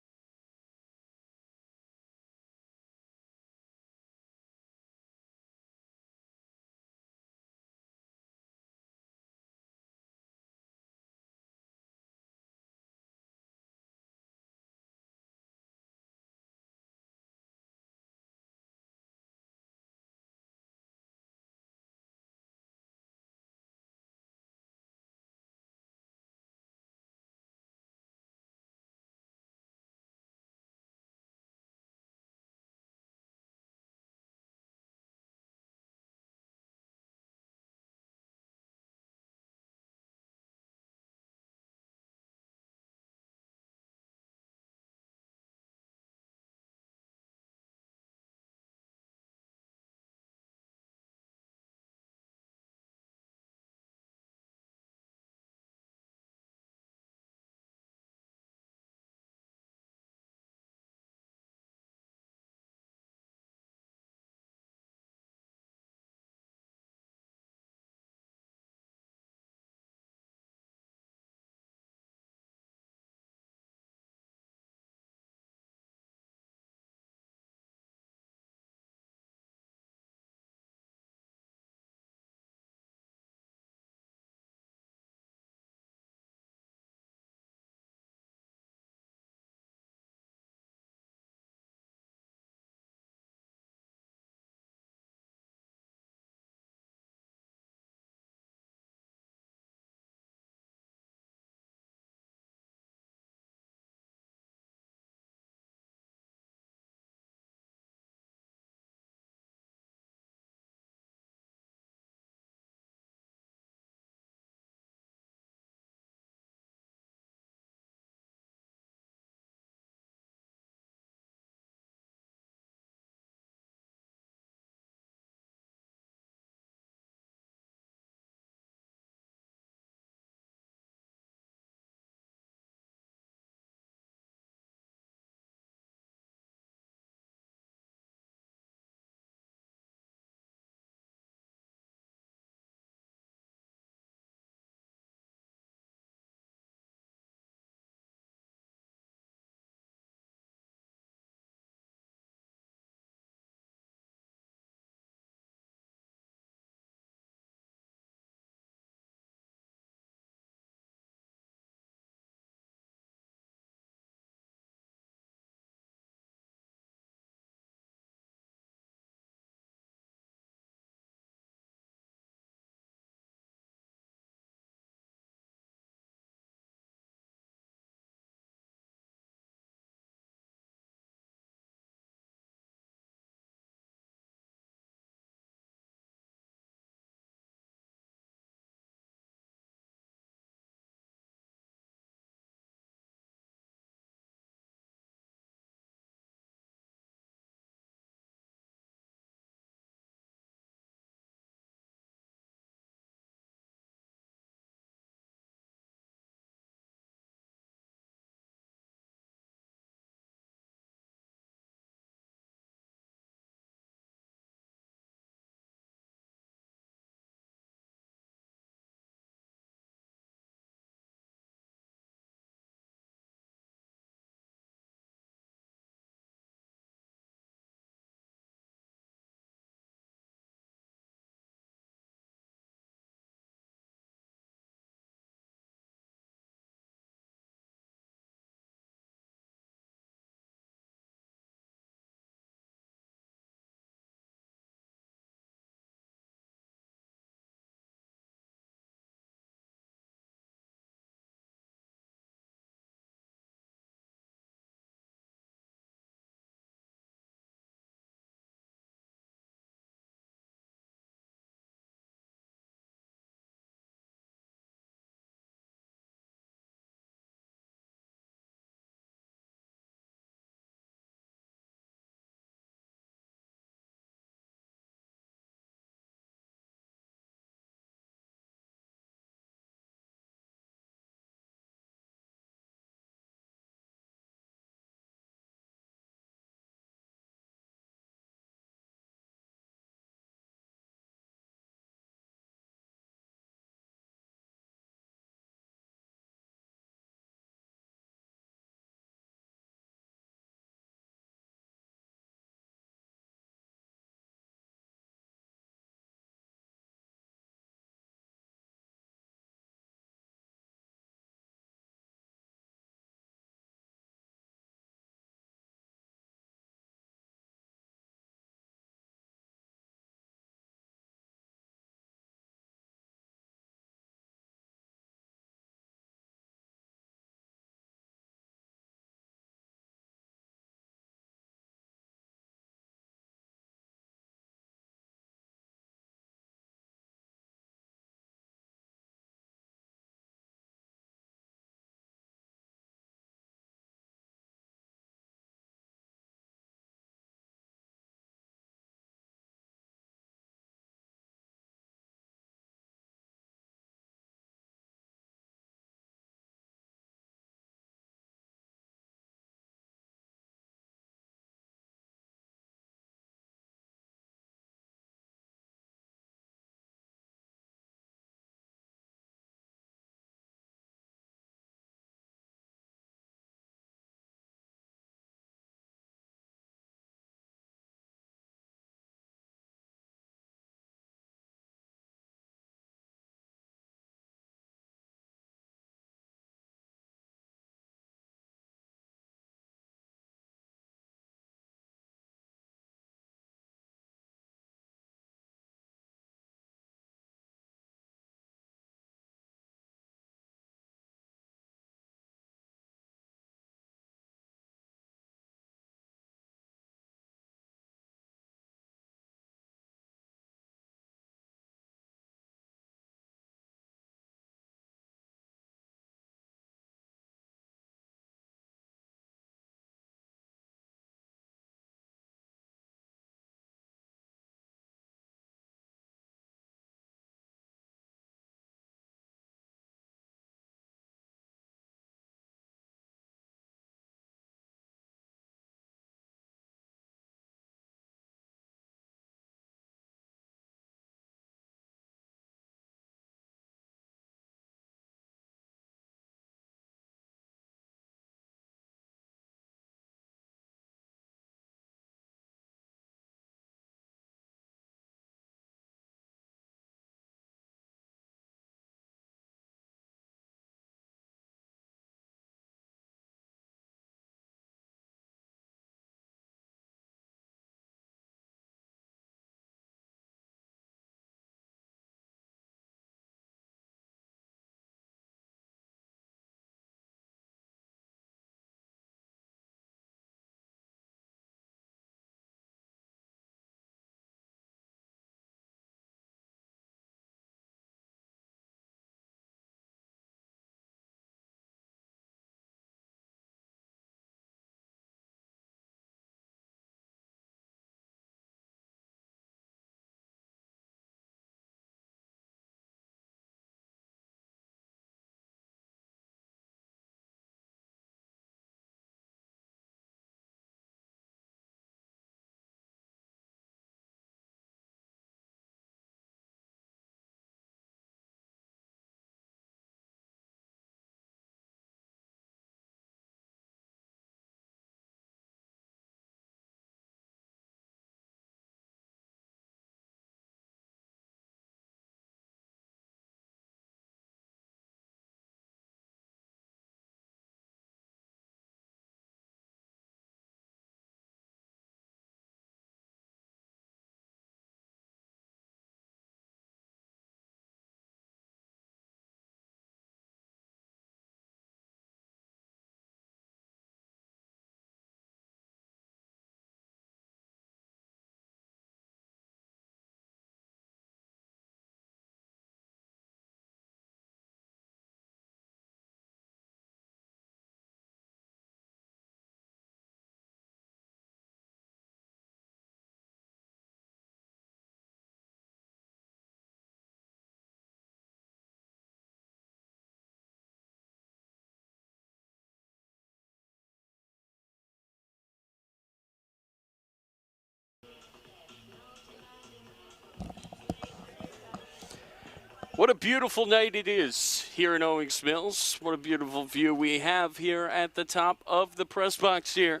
Speaker 2: What a beautiful night it is here in Owings Mills. What a beautiful view we have here at the top of the press box here.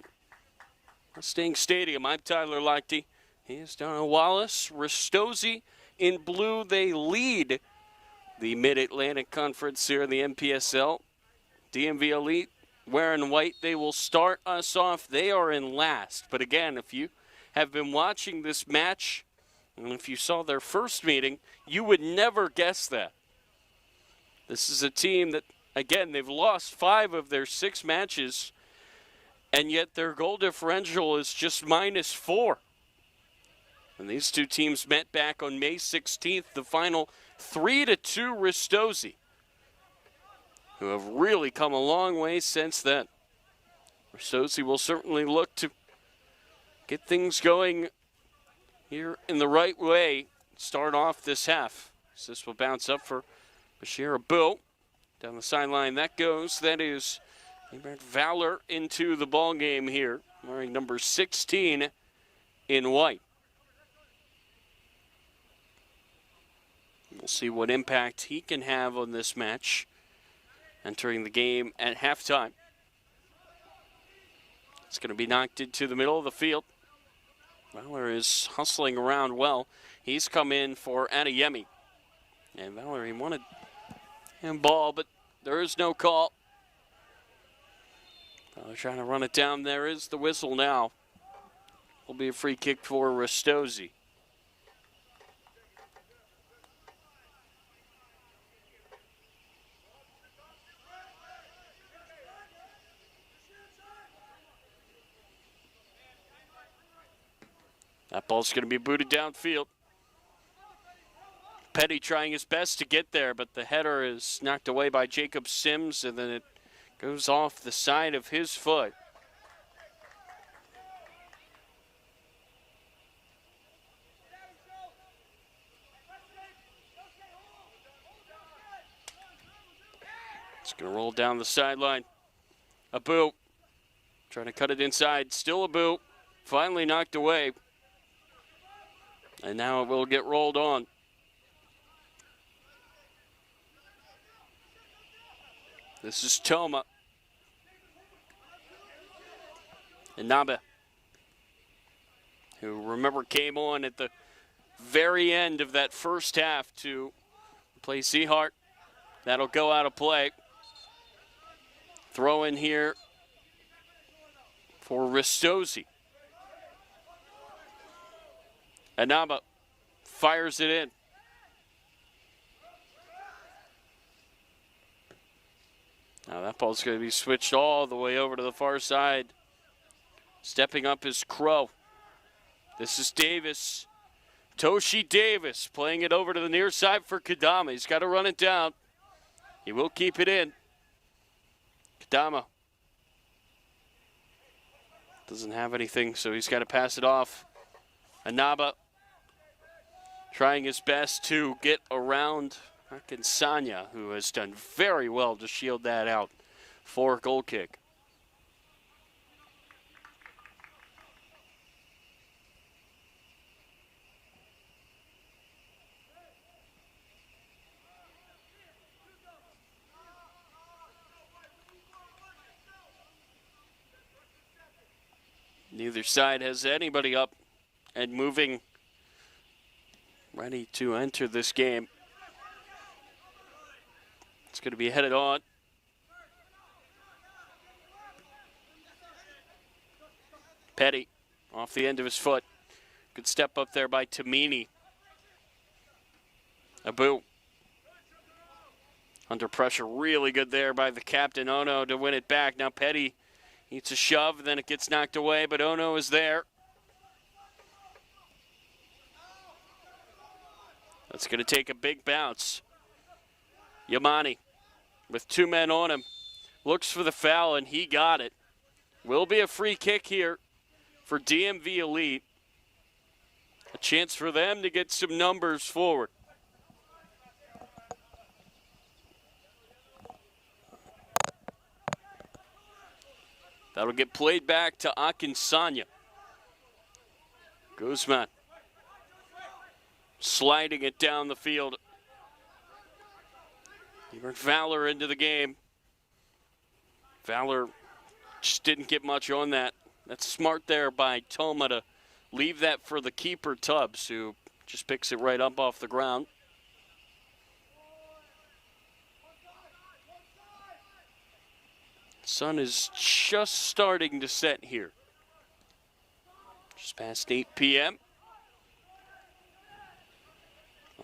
Speaker 2: Sting Stadium. I'm Tyler Lochte. Here's Donna Wallace. Ristozi in blue. They lead the Mid-Atlantic Conference here in the NPSL. DMV Elite wearing white. They will start us off. They are in last. But again, if you have been watching this match, and if you saw their first meeting, you would never guess that. This is a team that, again, they've lost 5 of their 6 matches, and yet their goal differential is just -4. And these two teams met back on May 16th, the final 3-2 Ristozi, who have really come a long way since then. Ristozi will certainly look to get things going here in the right way, start off this half. So this will bounce up for Bashir Abu. Down the sideline that goes. That is Valor into the ball game here, wearing number 16 in white. We'll see what impact he can have on this match, entering the game at halftime. It's going to be knocked into the middle of the field. Valor is hustling around well. He's come in for Adeyemi. And Valor, he wanted him ball, but there is no call. Valor trying to run it down. There is the whistle now. Will be a free kick for Ristozi. That ball's going to be booted downfield. Petty trying his best to get there, but the header is knocked away by Jacob Sims, and then it goes off the side of his foot. It's going to roll down the sideline. Abu trying to cut it inside. Still Abu. Finally knocked away. And now it will get rolled on. This is Toma. And Naba, who, remember, came on at the very end of that first half to play Seahart. That'll go out of play. Throw in here for Ristozi. Anaba fires it in. Now that ball's going to be switched all the way over to the far side. Stepping up is Crow. This is Davis. Toshi Davis playing it over to the near side for Kadama. He's got to run it down. He will keep it in. Kadama doesn't have anything, so he's got to pass it off. Anaba trying his best to get around Akinsanya, who has done very well to shield that out for a goal kick. Neither side has anybody up and moving, ready to enter this game. It's going to be headed on. Petty off the end of his foot. Good step up there by Tamini. Abu under pressure, really good there by the captain, Ono, to win it back. Now Petty needs a shove, then it gets knocked away, but Ono is there. That's going to take a big bounce. Yamani with 2 men on him. Looks for the foul, and he got it. Will be a free kick here for DMV Elite. A chance for them to get some numbers forward. That'll get played back to Akinsanya. Guzman sliding it down the field. Valor into the game. Valor just didn't get much on that. That's smart there by Toma to leave that for the keeper, Tubbs, who just picks it right up off the ground. Sun is just starting to set here. Just past 8 p.m.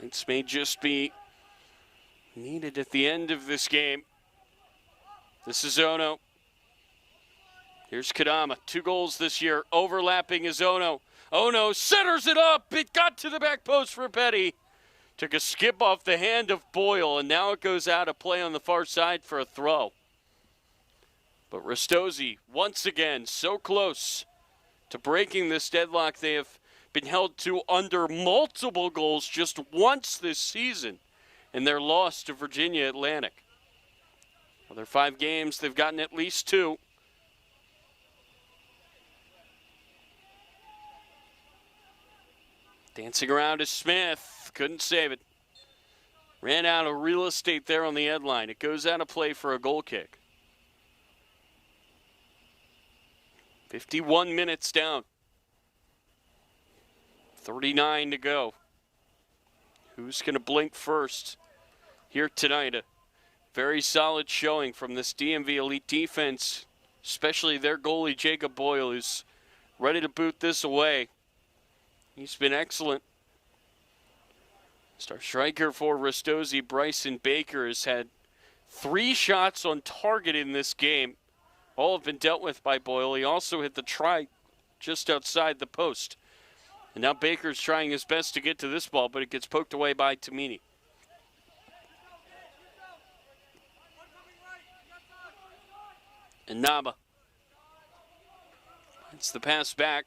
Speaker 2: Lights may just be needed at the end of this game. This is Ono. Here's Kadama. 2 goals this year. Overlapping is Ono. Ono centers it up. It got to the back post for Petty. Took a skip off the hand of Boyle, and now it goes out of play on the far side for a throw. But Ristozi, once again, so close to breaking this deadlock. They have been held to under multiple goals just once this season in their loss to Virginia Atlantic. Well, their 5 games, they've gotten at least 2. Dancing around is Smith. Couldn't save it. Ran out of real estate there on the end line. It goes out of play for a goal kick. 51 minutes down. 39 to go. Who's going to blink first here tonight? A very solid showing from this DMV Elite defense, especially their goalie, Jacob Boyle, who's ready to boot this away. He's been excellent. Star striker for Ristozi, Bryson Baker, has had 3 shots on target in this game. All have been dealt with by Boyle. He also hit the try just outside the post. And now Baker's trying his best to get to this ball, but it gets poked away by Tamini. And Naba. It's the pass back.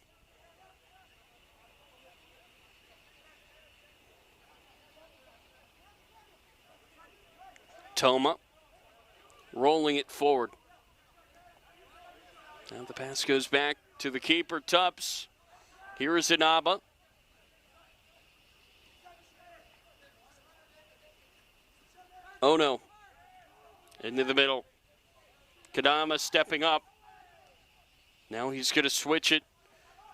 Speaker 2: Toma rolling it forward. Now the pass goes back to the keeper, Tubbs. Here is Inaba. Ono into the middle. Kadama stepping up. Now he's going to switch it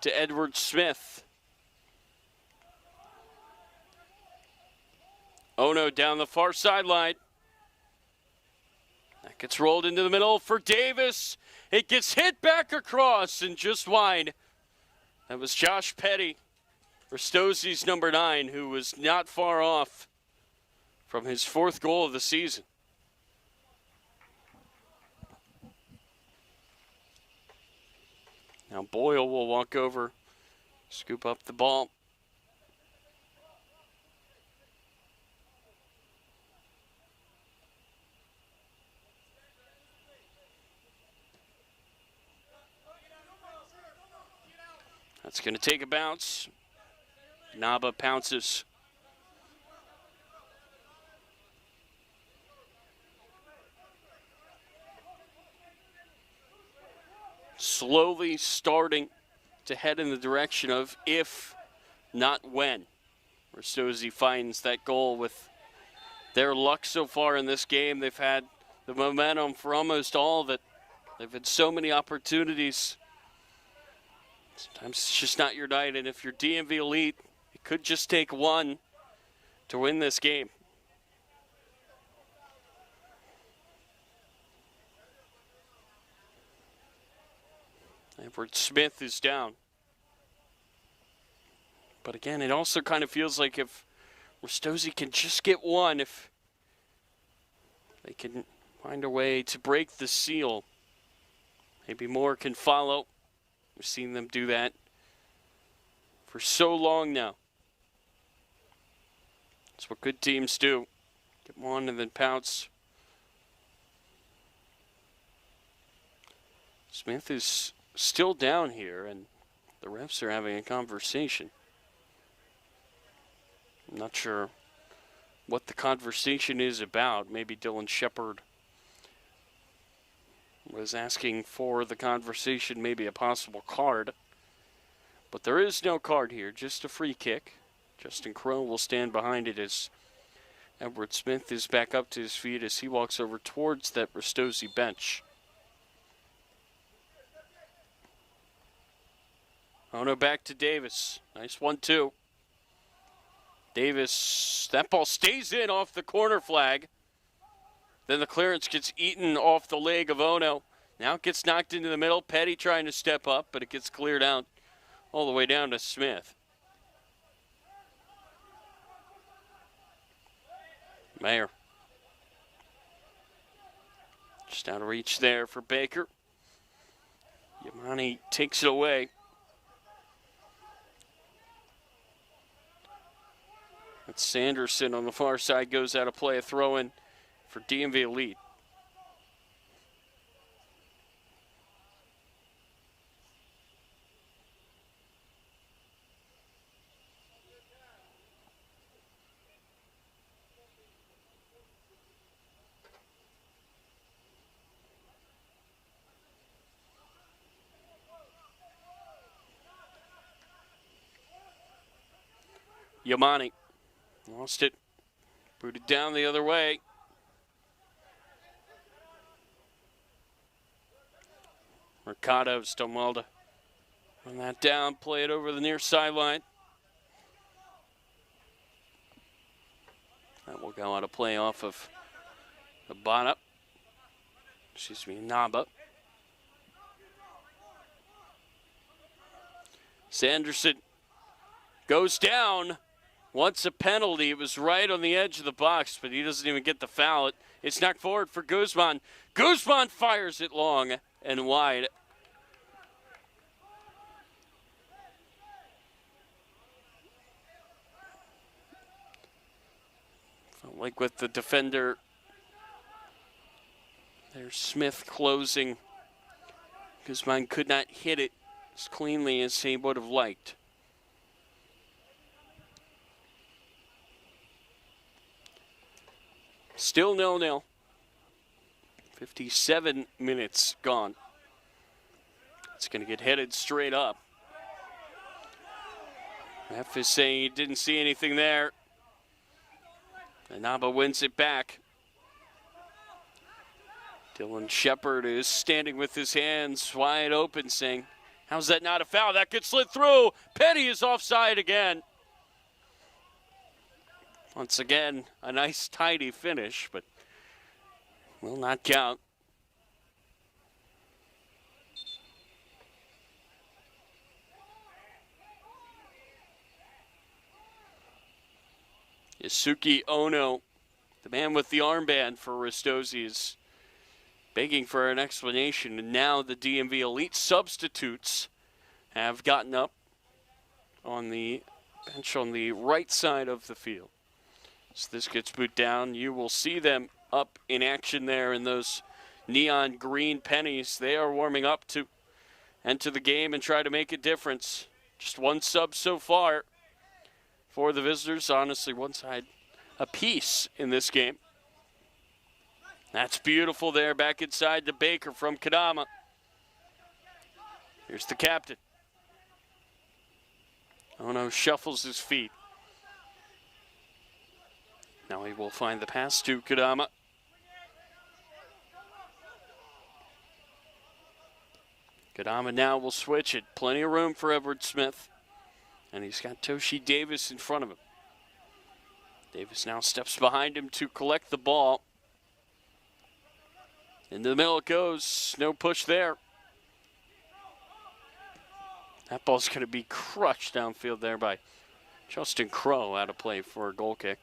Speaker 2: to Edward Smith. Ono down the far sideline. That gets rolled into the middle for Davis. It gets hit back across and just wide. That was Josh Petty, Ristozi's number 9, who was not far off from his 4th goal of the season. Now Boyle will walk over, scoop up the ball. That's going to take a bounce. Naba pounces. Slowly starting to head in the direction of if, not when. Ristozi finds that goal with their luck so far in this game. They've had the momentum for almost all of it. They've had so many opportunities. Sometimes it's just not your night, and if you're DMV Elite, it could just take one to win this game. Edward Smith is down. But again, it also kind of feels like if Ristozi can just get one, if they can find a way to break the seal, maybe more can follow. We've seen them do that for so long now. That's what good teams do. Get one and then pounce. Smith is still down here, and the refs are having a conversation. I'm not sure what the conversation is about. Maybe Dylan Shepard was asking for the conversation, maybe a possible card. But there is no card here, just a free kick. Justin Crow will stand behind it as Edward Smith is back up to his feet as he walks over towards that Ristozi bench. Ono back to Davis. Nice 1-2. Davis, that ball stays in off the corner flag. Then the clearance gets eaten off the leg of Ono. Now it gets knocked into the middle. Petty trying to step up, but it gets cleared out all the way down to Smith. Mayer. Just out of reach there for Baker. Yamani takes it away. That's Sanderson on the far side, goes out of play, a throw-in for DMV Elite. Yamani lost it, booted down the other way. Mercado, Stomalda. Run that down, play it over the near sideline. That will go out of play off of Naba. Sanderson goes down. Wants a penalty. It was right on the edge of the box, but he doesn't even get the foul. It's knocked forward for Guzman. Guzman fires it long and wide. Felt like with the defender, there's Smith closing. Guzman could not hit it as cleanly as he would have liked. Still 0-0. 57 minutes gone. It's going to get headed straight up. Ref is saying he didn't see anything there. And Naba wins it back. Dylan Shepard is standing with his hands wide open saying, how's that not a foul? That could slid through. Petty is offside again. Once again, a nice tidy finish, but will not count. Yasuki Ono, the man with the armband for Ristozi, is begging for an explanation, and now the DMV Elite substitutes have gotten up on the bench on the right side of the field. So this gets boot down. You will see them up in action there in those neon green pennies. They are warming up to enter the game and try to make a difference. Just one sub so far for the visitors. Honestly, one side apiece in this game. That's beautiful there, back inside to Baker from Kadama. Here's the captain. Ono shuffles his feet. Now he will find the pass to Kadama. Kadama now will switch it. Plenty of room for Edward Smith. And he's got Toshi Davis in front of him. Davis now steps behind him to collect the ball. Into the middle it goes. No push there. That ball's going to be crushed downfield there by Justin Crow, out of play for a goal kick.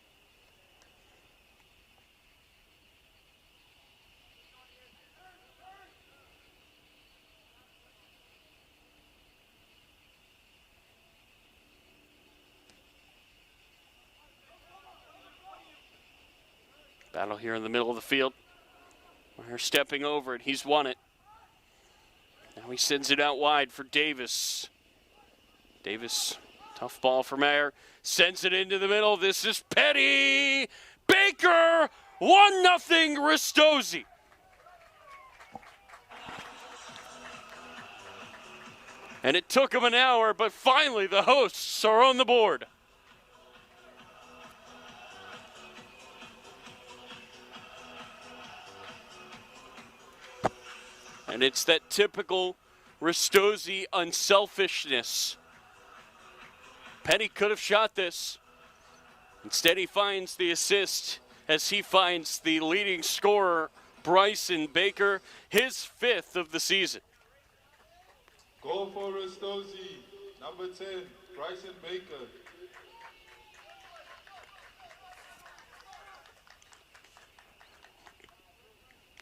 Speaker 2: Battle here in the middle of the field. Meyer stepping over it. He's won it. Now he sends it out wide for Davis. Davis, tough ball for Meyer. Sends it into the middle. This is Petty. Baker, 1-0 Ristozi. And it took him an hour, but finally the hosts are on the board. And it's that typical Ristozi unselfishness. Petty could have shot this. Instead, he finds the assist as he finds the leading scorer, Bryson Baker, his 5th of the season.
Speaker 1: Goal for Ristozi, number 10, Bryson Baker.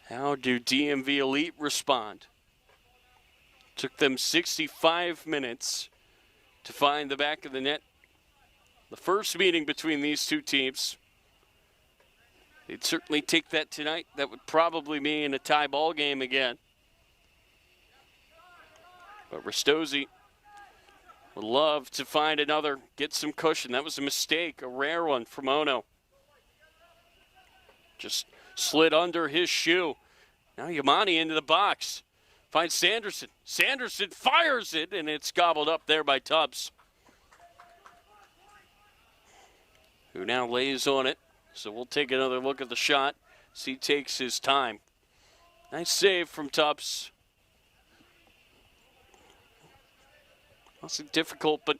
Speaker 2: How do DMV Elite respond? Took them 65 minutes to find the back of the net. The first meeting between these two teams. They'd certainly take that tonight. That would probably mean a tie ball game again. But Ristozi would love to find another, get some cushion. That was a mistake, a rare one from Ono. Just slid under his shoe. Now Yamani into the box. Finds Sanderson. Sanderson fires it, and it's gobbled up there by Tubbs, who now lays on it. So we'll take another look at the shot as he takes his time. Nice save from Tubbs. Wasn't difficult, but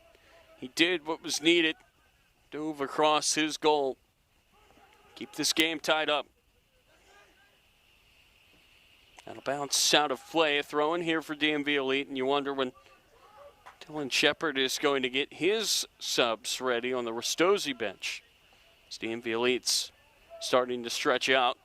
Speaker 2: he did what was needed. Dove across his goal. Keep this game tied up. That'll bounce out of play. A throw in here for DMV Elite, and you wonder when Dylan Shepard is going to get his subs ready on the Ristozi bench. As DMV Elite's starting to stretch out.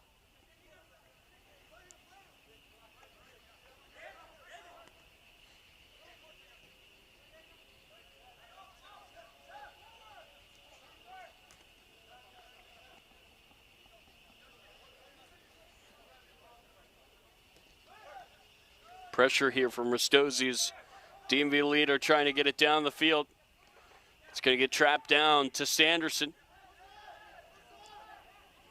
Speaker 2: Pressure here from Ristozi's. DMV Elite are trying to get it down the field. It's going to get trapped down to Sanderson.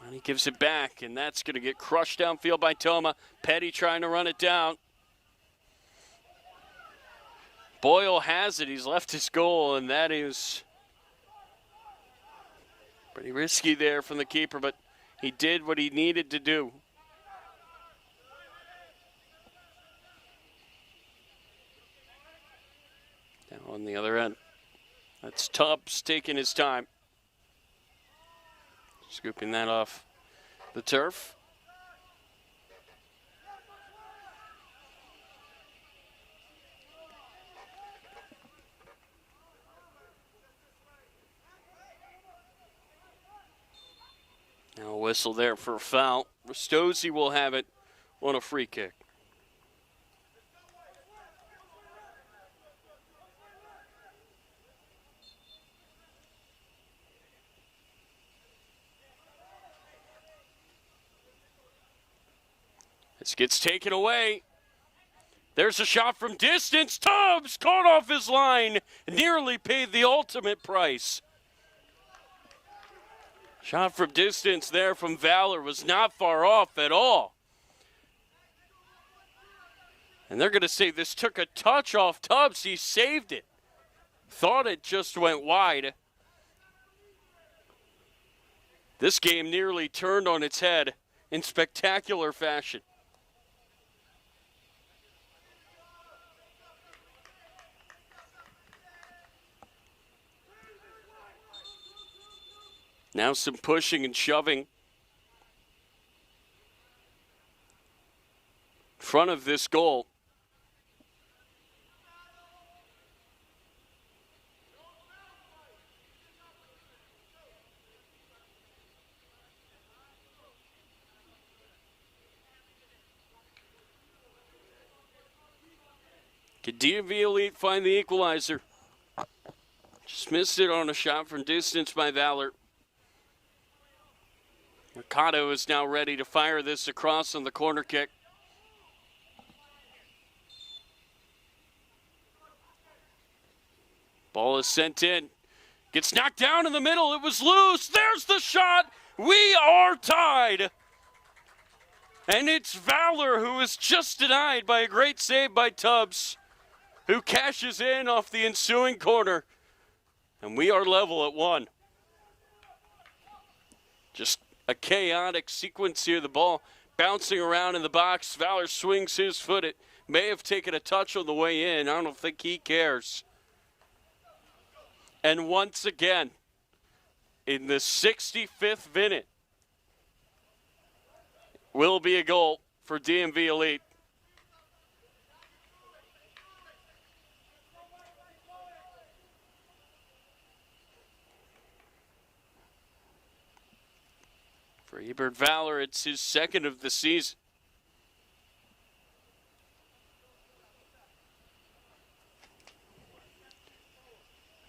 Speaker 2: And he gives it back, and that's going to get crushed downfield by Toma. Petty trying to run it down. Boyle has it. He's left his goal, and that is pretty risky there from the keeper, but he did what he needed to do. Now on the other end, that's Tubbs taking his time. Scooping that off the turf. Now a whistle there for a foul. Ristozi will have it on a free kick. This gets taken away. There's a shot from distance. Tubbs caught off his line. Nearly paid the ultimate price. Shot from distance there from Valor was not far off at all. And they're going to say this took a touch off Tubbs. He saved it. Thought it just went wide. This game nearly turned on its head in spectacular fashion. Now some pushing and shoving in front of this goal. Could DMV Elite find the equalizer? Just missed it on a shot from distance by Valor. Mercado is now ready to fire this across on the corner kick. Ball is sent in. Gets knocked down in the middle. It was loose. There's the shot. We are tied. And it's Valor who is just denied by a great save by Tubbs, who cashes in off the ensuing corner. And we are level at 1. Just a chaotic sequence here. The ball bouncing around in the box. Valor swings his foot. It may have taken a touch on the way in. I don't think he cares. And once again, in the 65th minute, will be a goal for DMV Elite. For Ebert Valor, it's his second of the season.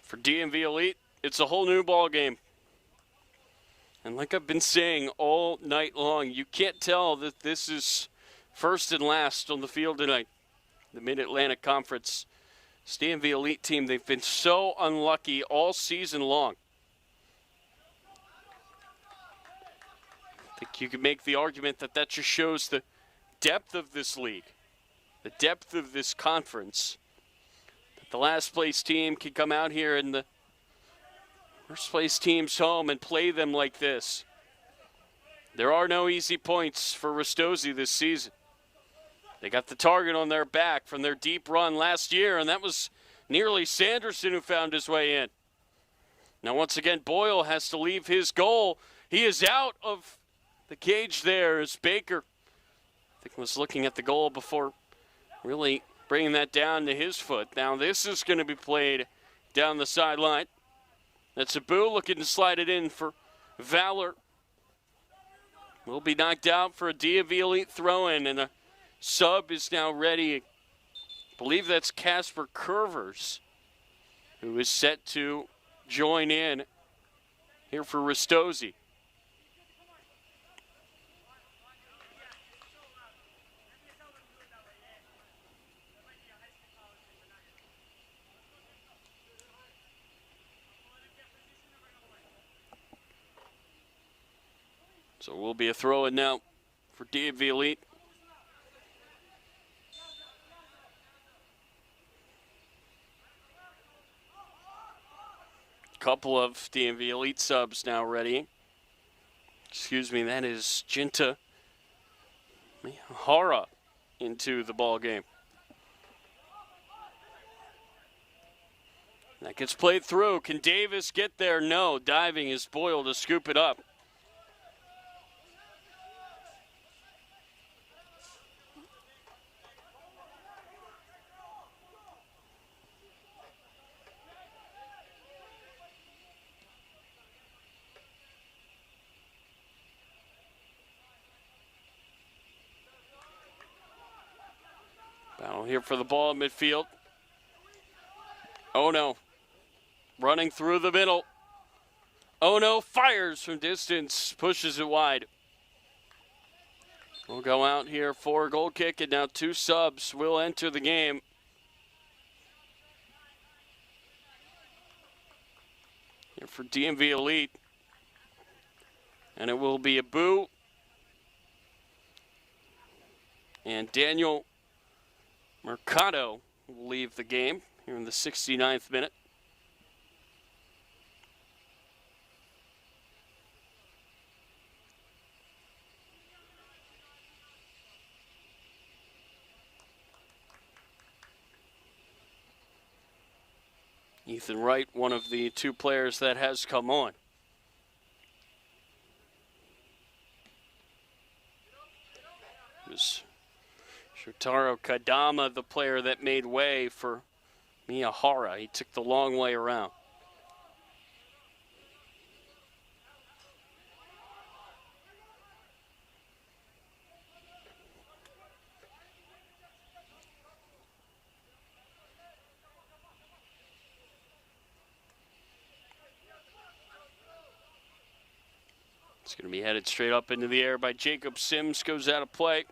Speaker 2: For DMV Elite, it's a whole new ball game. And like I've been saying all night long, you can't tell that this is first and last on the field tonight. The Mid-Atlantic Conference. This DMV Elite team, they've been so unlucky all season long. I think you could make the argument that that just shows the depth of this league, the depth of this conference. That the last place team can come out here in the first place team's home and play them like this. There are no easy points for Ristozi this season. They got the target on their back from their deep run last year, and that was nearly Sanderson who found his way in. Now once again, Boyle has to leave his goal. He is out of the cage there as Baker, I think, was looking at the goal before really bringing that down to his foot. Now this is going to be played down the sideline. That's Abu looking to slide it in for Valor. Will be knocked out for a DMV Elite throw-in, and a sub is now ready. I believe that's Casper Curvers, who is set to join in here for Ristozi. So it will be a throw-in now for DMV Elite. Couple of DMV Elite subs now ready. Excuse me, that is Jinta Mihara into the ball game. That gets played through. Can Davis get there? No. Diving is Boyle to scoop it up. Battle here for the ball at midfield. Oh no. Running through the middle. Oh no, fires from distance, pushes it wide. We'll go out here for a goal kick, and now two subs will enter the game. Here for DMV Elite. And it will be Abu and Daniel Mercado will leave the game here in the 69th minute. Ethan Wright, one of the two players that has come on. It was Shotaro Kadama, the player that made way for Miyahara. He took the long way around. It's going to be headed straight up into the air by Jacob Sims. Goes out of play.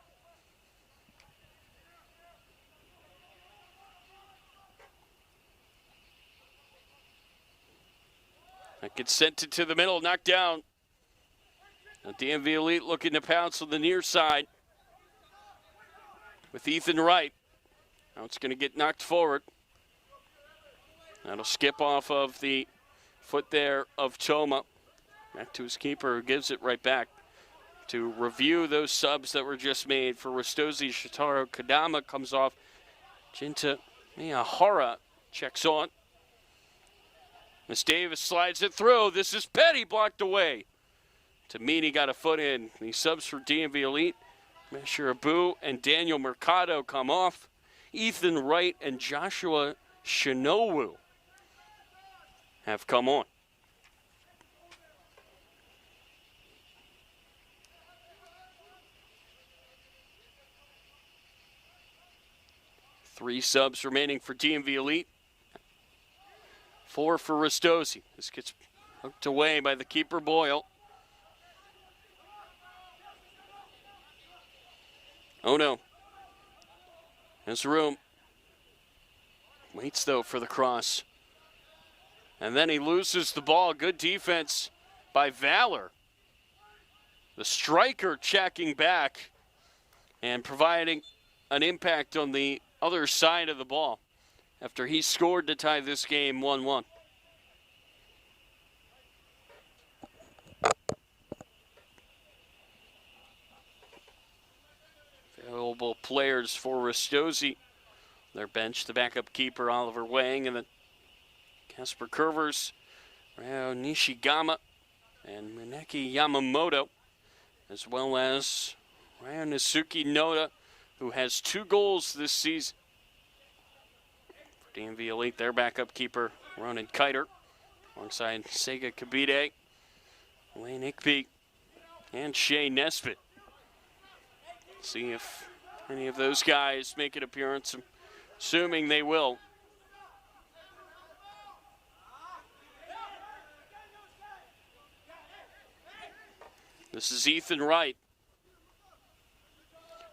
Speaker 2: That gets sent into the middle, knocked down. Now DMV Elite looking to pounce on the near side with Ethan Wright. Now it's going to get knocked forward. That'll skip off of the foot there of Choma. Back to his keeper, who gives it right back to review those subs that were just made for Ristozi. Shitaro Kadama comes off. Jinta Miyahara checks on. Miss Davis slides it through. This is Petty blocked away. Tamini got a foot in. The subs for DMV Elite. Mesher Abu and Daniel Mercado come off. Ethan Wright and Joshua Shinowu have come on. Three subs remaining for DMV Elite. 4 for Ristozi. This gets hooked away by the keeper Boyle. Oh no. There's room. Waits though for the cross. And then he loses the ball. Good defense by Valor. The striker checking back and providing an impact on the other side of the ball after he scored to tie this game 1-1. Available players for Ristozi. Their bench, the backup keeper Oliver Wang, and then Casper Curvers, Ryo Nishigama, and Mineki Yamamoto, as well as Ryo Nasuki Noda, who has 2 goals this season. For DMV Elite, their backup keeper, Ronan Kiter, alongside Sega Kabide, Wayne Ickby, and Shea Nesbitt. See if any of those guys make an appearance, assuming they will. This is Ethan Wright.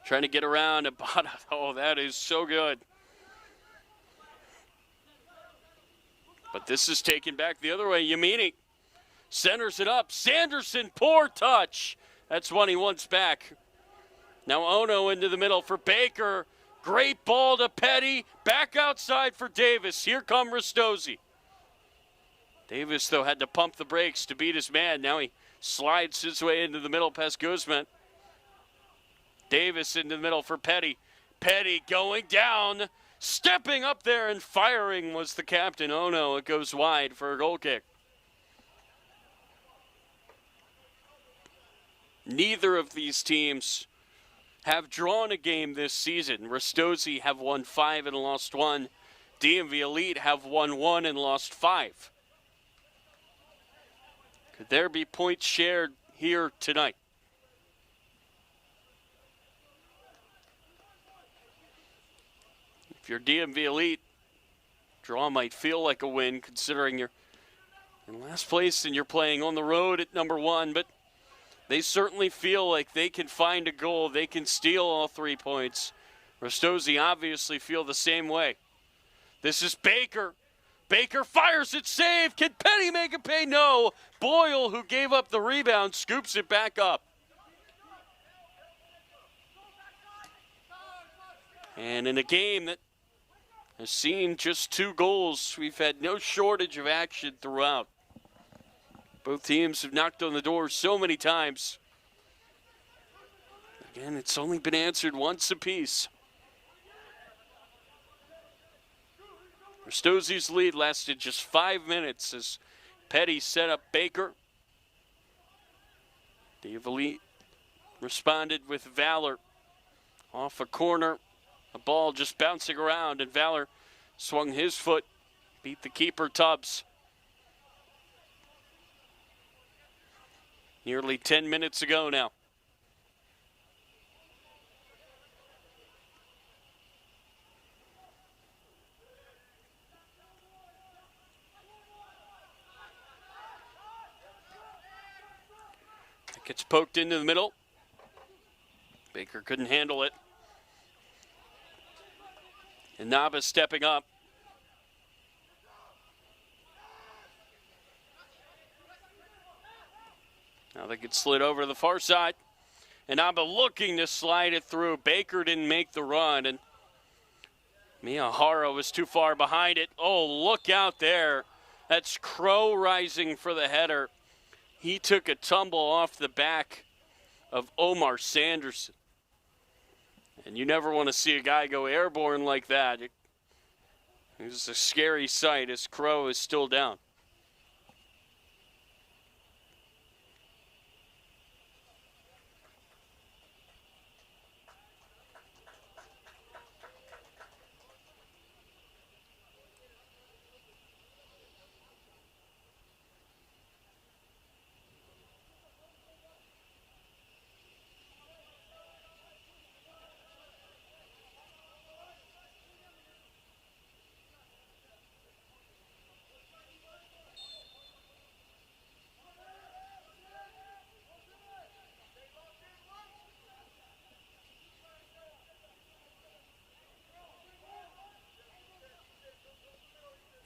Speaker 2: Trying to get around a bottom. Oh, that is so good. But this is taken back the other way. Yamini centers it up. Sanderson, poor touch. That's one he wants back. Now Ono into the middle for Baker. Great ball to Petty. Back outside for Davis. Here come Ristozi. Davis, though, had to pump the brakes to beat his man. Now he slides his way into the middle past Guzman. Davis into the middle for Petty. Petty going down. Stepping up there and firing was the captain. Oh no, it goes wide for a goal kick. Neither of these teams have drawn a game this season. Ristozi have won 5 and lost 1. DMV Elite have won 1 and lost 5. Could there be points shared here tonight? If you're DMV Elite, draw might feel like a win considering you're in last place and you're playing on the road at number 1, but they certainly feel like they can find a goal. They can steal all 3 points. Ristozi obviously feel the same way. This is Baker. Baker fires it, save. Can Petty make it pay? No. Boyle, who gave up the rebound, scoops it back up. And in a game that has seen just 2 goals, we've had no shortage of action throughout. Both teams have knocked on the door so many times. Again, it's only been answered once apiece. Ristozi's lead lasted just 5 minutes as Petty set up Baker. The Elite responded with Valor off a corner. A ball just bouncing around, and Valor swung his foot, beat the keeper Tubbs. Nearly 10 minutes ago now. It gets poked into the middle. Baker couldn't handle it. And Naba stepping up. Now they could slid over to the far side. And Naba looking to slide it through. Baker didn't make the run. And Miyahara was too far behind it. Oh, look out there. That's Crow rising for the header. He took a tumble off the back of Omar Sanderson. And you never want to see a guy go airborne like that. It's a scary sight as Crow is still down.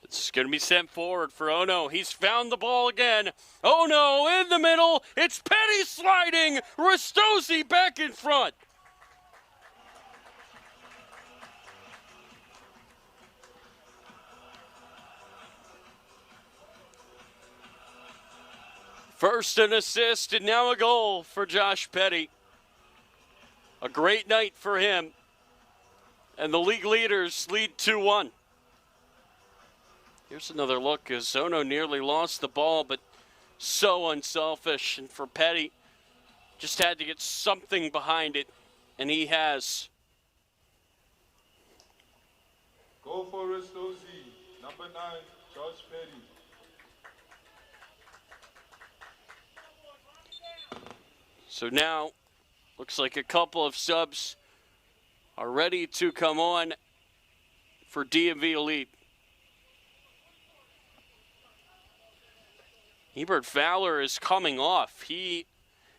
Speaker 2: It's going to be sent forward for Ono. He's found the ball again. Ono in the middle. It's Petty sliding. Ristozi back in front. First an assist and now a goal for Josh Petty. A great night for him. And the league leaders lead 2-1. Here's another look as Ono nearly lost the ball, but so unselfish. And for Petty, just had to get something behind it, and he has.
Speaker 1: Goal for Ristozi, number 9, Josh Petty.
Speaker 2: So now, looks like a couple of subs are ready to come on for DMV Elite. Hebert Fowler is coming off. He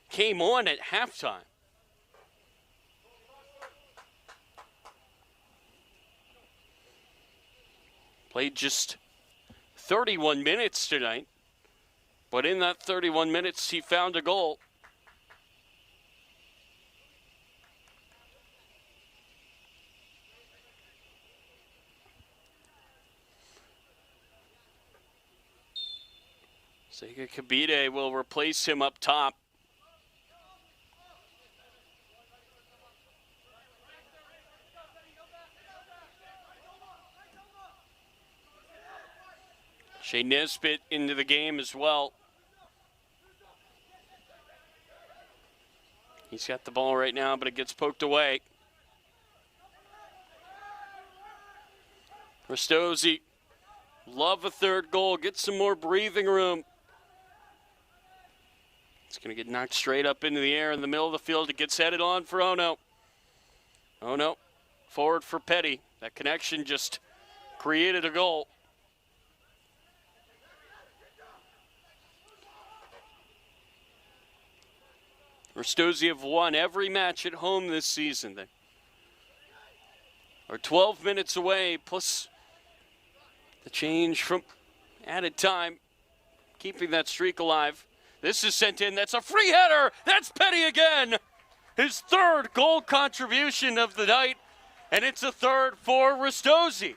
Speaker 2: came on at halftime. Played just 31 minutes tonight, but in that 31 minutes, he found a goal. Sega Kabide will replace him up top. Shea Nesbitt into the game as well. He's got the ball right now, but it gets poked away. Ristozi, love a third goal, get some more breathing room. It's going to get knocked straight up into the air in the middle of the field. It gets headed on for Ono. Ono, forward for Petty. That connection just created a goal. Ristozi have won every match at home this season. They are 12 minutes away, plus the change from added time, keeping that streak alive. This is sent in. That's a free header. That's Petty again. His third goal contribution of the night, and it's a third for Ristozi.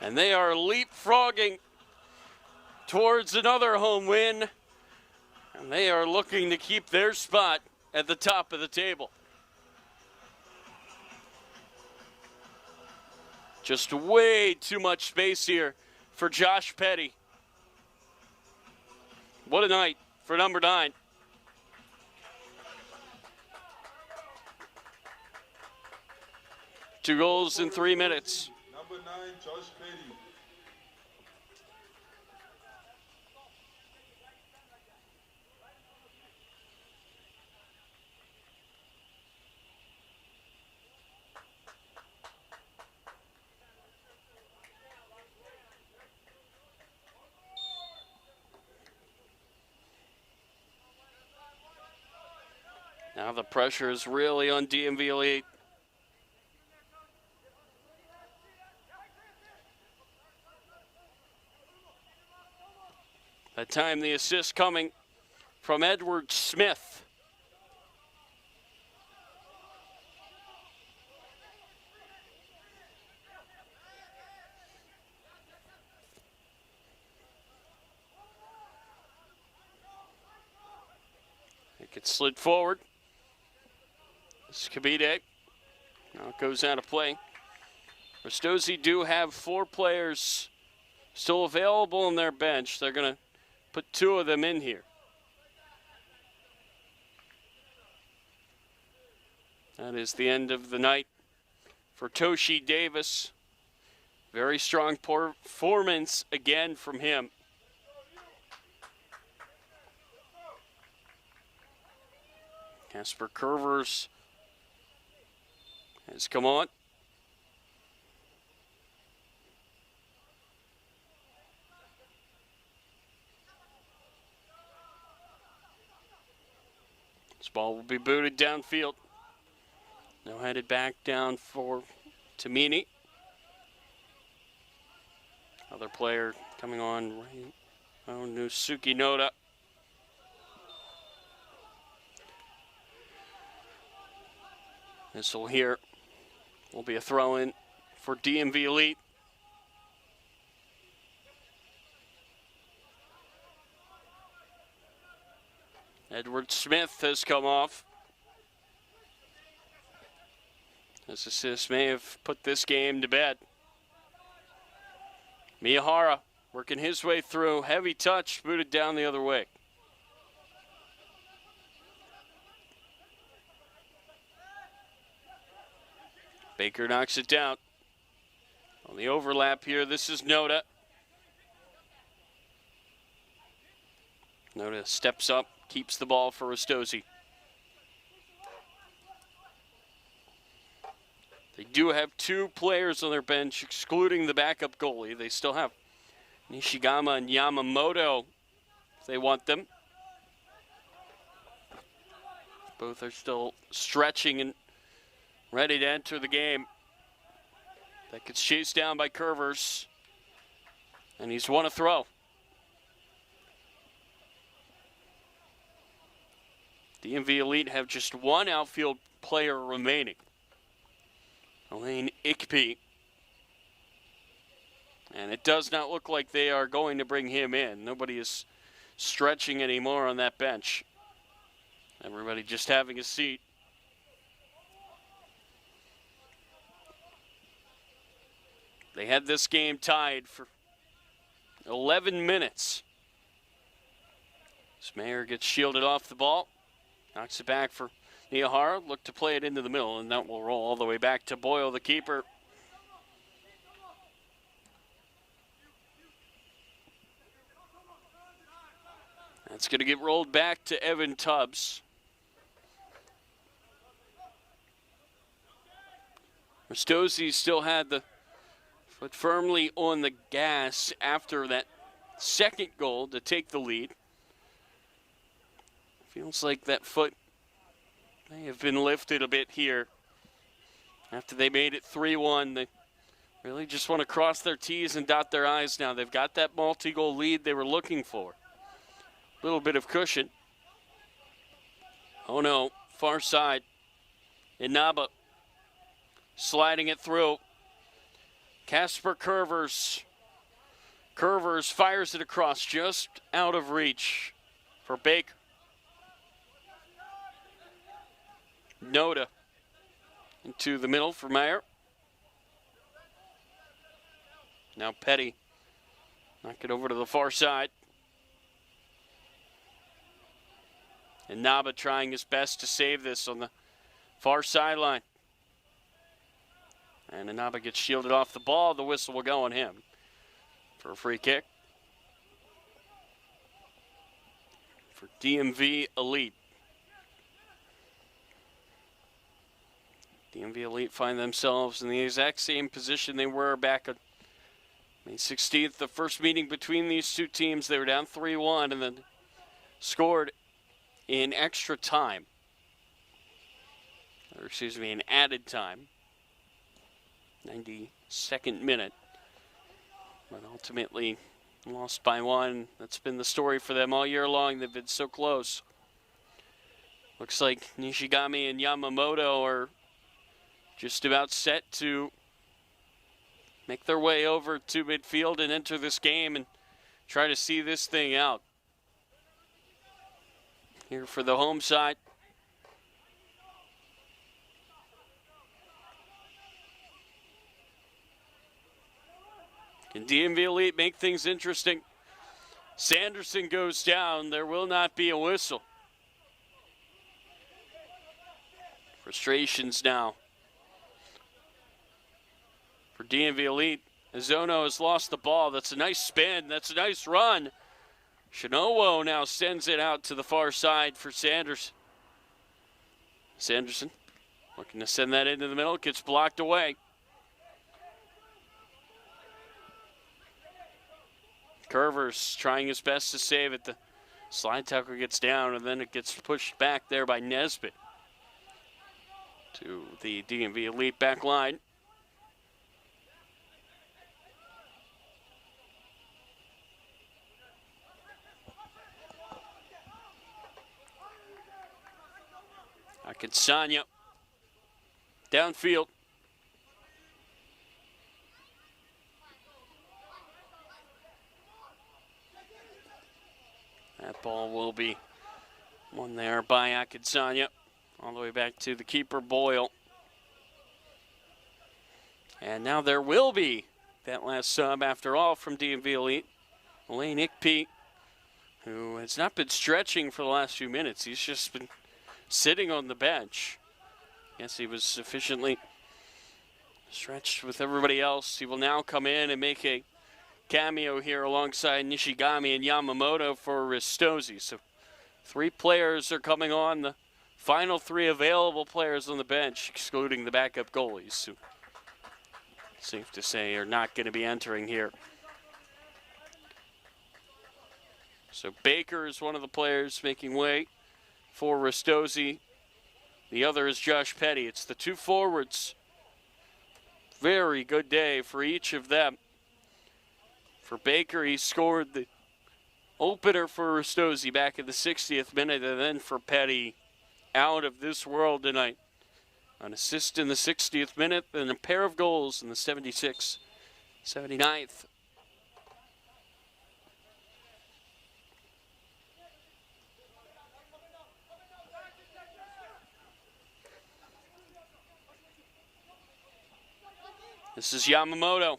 Speaker 2: And they are leapfrogging towards another home win, and they are looking to keep their spot at the top of the table. Just way too much space here for Josh Petty. What a night for number 9. Two goals in 3 minutes.
Speaker 1: Number 9, Josh Petty.
Speaker 2: Now the pressure is really on DMV Elite. That time the assist coming from Edward Smith. That slid forward. Skabide. Now it goes out of play. Ristozi do have 4 players still available on their bench. They're going to put 2 of them in here. That is the end of the night for Toshi Davis. Very strong performance again from him. Casper Curvers has come on. This ball will be booted downfield. Now headed back down for Tamini. Other player coming on right. Oh, Nusuki Noda. This will here will be a throw-in for DMV Elite. Edward Smith has come off. This assist may have put this game to bed. Miyahara working his way through. Heavy touch, booted down the other way. Baker knocks it down. On the overlap here, this is Noda. Noda steps up, keeps the ball for Ristozi. They do have 2 players on their bench, excluding the backup goalie. They still have Nishigama and Yamamoto if they want them. Both are still stretching and ready to enter the game. That gets chased down by Curvers. And he's won a throw. DMV Elite have just 1 outfield player remaining. Elaine Ikpe. And it does not look like they are going to bring him in. Nobody is stretching anymore on that bench. Everybody just having a seat. They had this game tied for 11 minutes. Smayer gets shielded off the ball. Knocks it back for Miyahara. Look to play it into the middle, and that will roll all the way back to Boyle, the keeper. That's going to get rolled back to Evan Tubbs. Ristozi still had the foot firmly on the gas after that second goal to take the lead. Feels like that foot may have been lifted a bit here. After they made it 3-1, they really just want to cross their T's and dot their I's now. They've got that multi-goal lead they were looking for. A little bit of cushion. Oh no, far side. Inaba sliding it through. Casper Curvers. Curvers fires it across, just out of reach for Baker. Noda into the middle for Meyer. Now Petty. Knock it over to the far side. And Naba trying his best to save this on the far sideline. And Inaba gets shielded off the ball. The whistle will go on him for a free kick. For DMV Elite. DMV Elite find themselves in the exact same position they were back on May 16th. The first meeting between these 2 teams, they were down 3-1 and then scored in extra time. Or excuse me, in added time. 92nd minute. But ultimately lost by 1. That's been the story for them all year long. They've been so close. Looks like Nishigami and Yamamoto are just about set to make their way over to midfield and enter this game and try to see this thing out. here for the home side. Can DMV Elite make things interesting? Sanderson goes down. There will not be a whistle. Frustrations now for DMV Elite. Azono has lost the ball. That's a nice spin. That's a nice run. Shinowo now sends it out to the far side for Sanderson. Sanderson looking to send that into the middle. Gets blocked away. Curvers trying his best to save it. The slide tackle gets down, and then it gets pushed back there by Nesbitt to the DMV Elite back line. Akinsanya downfield. That ball will be won there by Akinsanya. All the way back to the keeper, Boyle. And now there will be that last sub after all from DMV Elite. Elaine Ickpe, who has not been stretching for the last few minutes. He's just been sitting on the bench. Yes, he was sufficiently stretched with everybody else. He will now come in and make a cameo here alongside Nishigami and Yamamoto for Ristozi. So 3 players are coming on, the final 3 available players on the bench, excluding the backup goalies, who, safe to say, are not going to be entering here. So Baker is one of the players making way for Ristozi. The other is Josh Petty. It's the 2 forwards. Very good day for each of them. For Baker, he scored the opener for Ristozi back in the 60th minute, and then for Petty, out of this world tonight. An assist in the 60th minute and a pair of goals in the 79th. This is Yamamoto.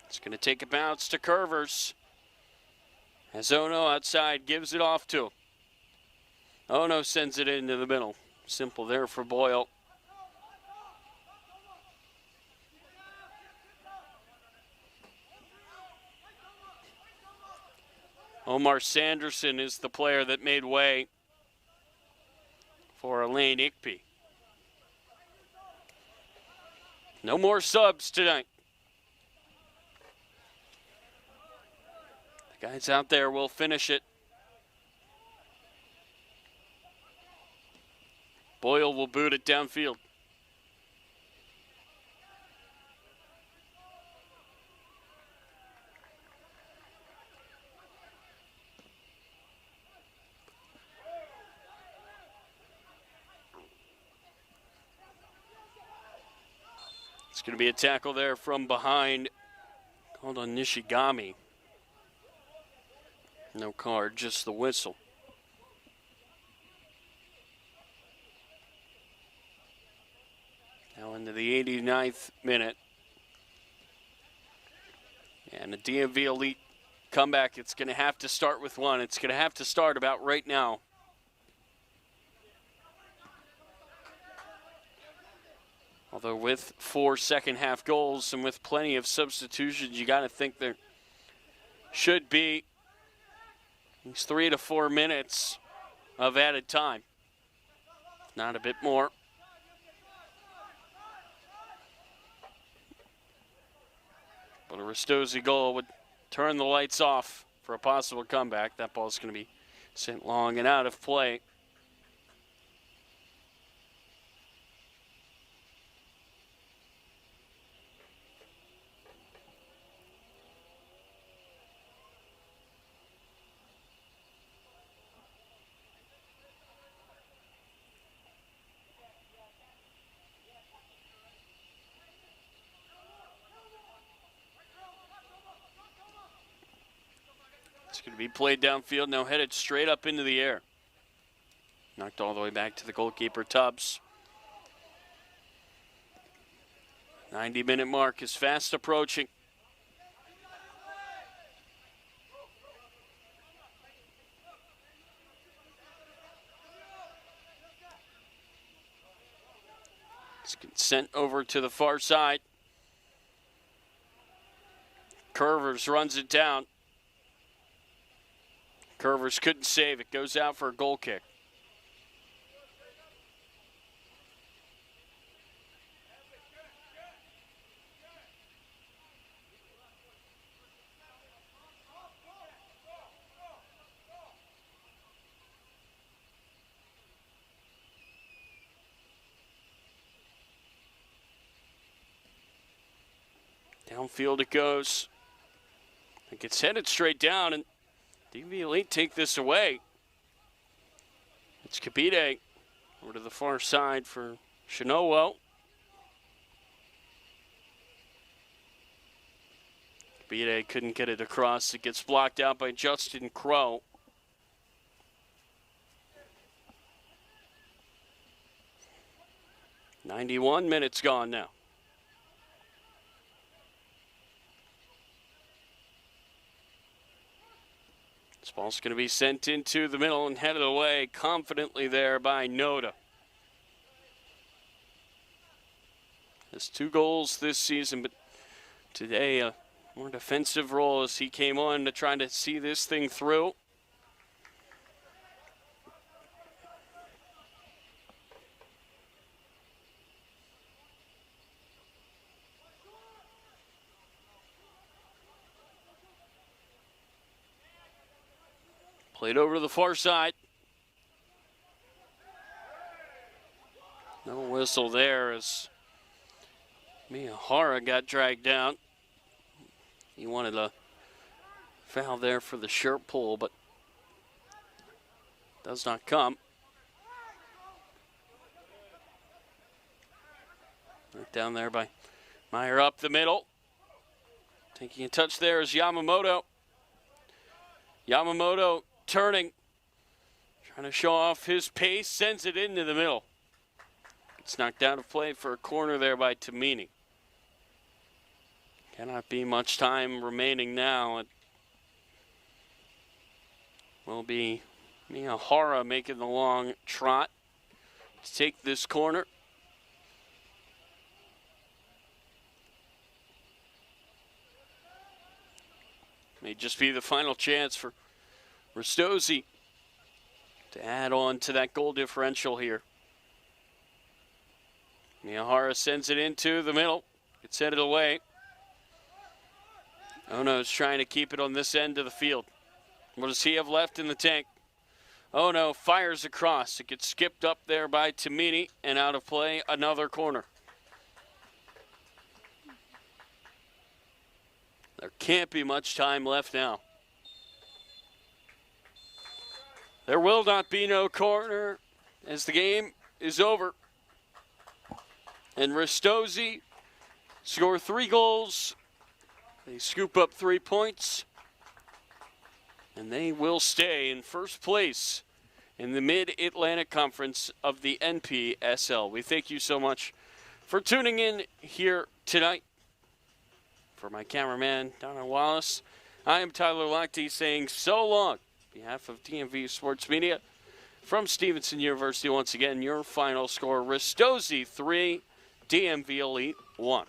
Speaker 2: It's going to take a bounce to Curvers. As Ono outside gives it off to him. Ono sends it into the middle. Simple there for Boyle. Omar Sanderson is the player that made way for Elaine Ickpe. No more subs tonight. The guys out there will finish it. Boyle will boot it downfield. It's going to be a tackle there from behind, called on Nishigami. No card, just the whistle. Now into the 89th minute. And the DMV Elite comeback, it's going to have to start with one. It's going to have to start about right now. Although with 4 second-half goals and with plenty of substitutions, you got to think there should be at least 3 to 4 minutes of added time. Not a bit more. But a Ristozi goal would turn the lights off for a possible comeback. That ball's going to be sent long and out of play. It's going to be played downfield, now headed straight up into the air. Knocked all the way back to the goalkeeper, Tubbs. 90-minute mark is fast approaching. It's sent over to the far side. Curvers runs it down. Curvers couldn't save it. Goes out for a goal kick. Downfield it goes. It gets headed straight down, and DMV Elite take this away. It's Capite over to the far side for Shinowo. Capite couldn't get it across. It gets blocked out by Justin Crow. "91 minutes gone now. This ball's going to be sent into the middle and headed away confidently there by Noda. Has 2 goals this season, but today a more defensive role as he came on to try to see this thing through. Played over to the far side. No whistle there as Miyahara got dragged down. He wanted a foul there for the shirt pull, but does not come. Right down there by Meyer up the middle. Taking a touch there is Yamamoto. Yamamoto turning, trying to show off his pace, sends it into the middle. It's knocked out of play for a corner there by Tamini. Cannot be much time remaining now. It will be Miyahara making the long trot to take this corner. May just be the final chance for Ristozi to add on to that goal differential here. Miyahara sends it into the middle. It's headed away. Ono's trying to keep it on this end of the field. What does he have left in the tank? Ono fires across. It gets skipped up there by Tamini and out of play, another corner. There can't be much time left now. There will not be no corner as the game is over. And Ristozi score 3 goals. They scoop up 3 points. And they will stay in first place in the Mid-Atlantic Conference of the NPSL. We thank you so much for tuning in here tonight. For my cameraman, Donna Wallace, I am Tyler Lochte saying so long. On behalf of DMV Sports Media, from Stevenson University, once again, your final score, Ristozi 3, DMV Elite 1.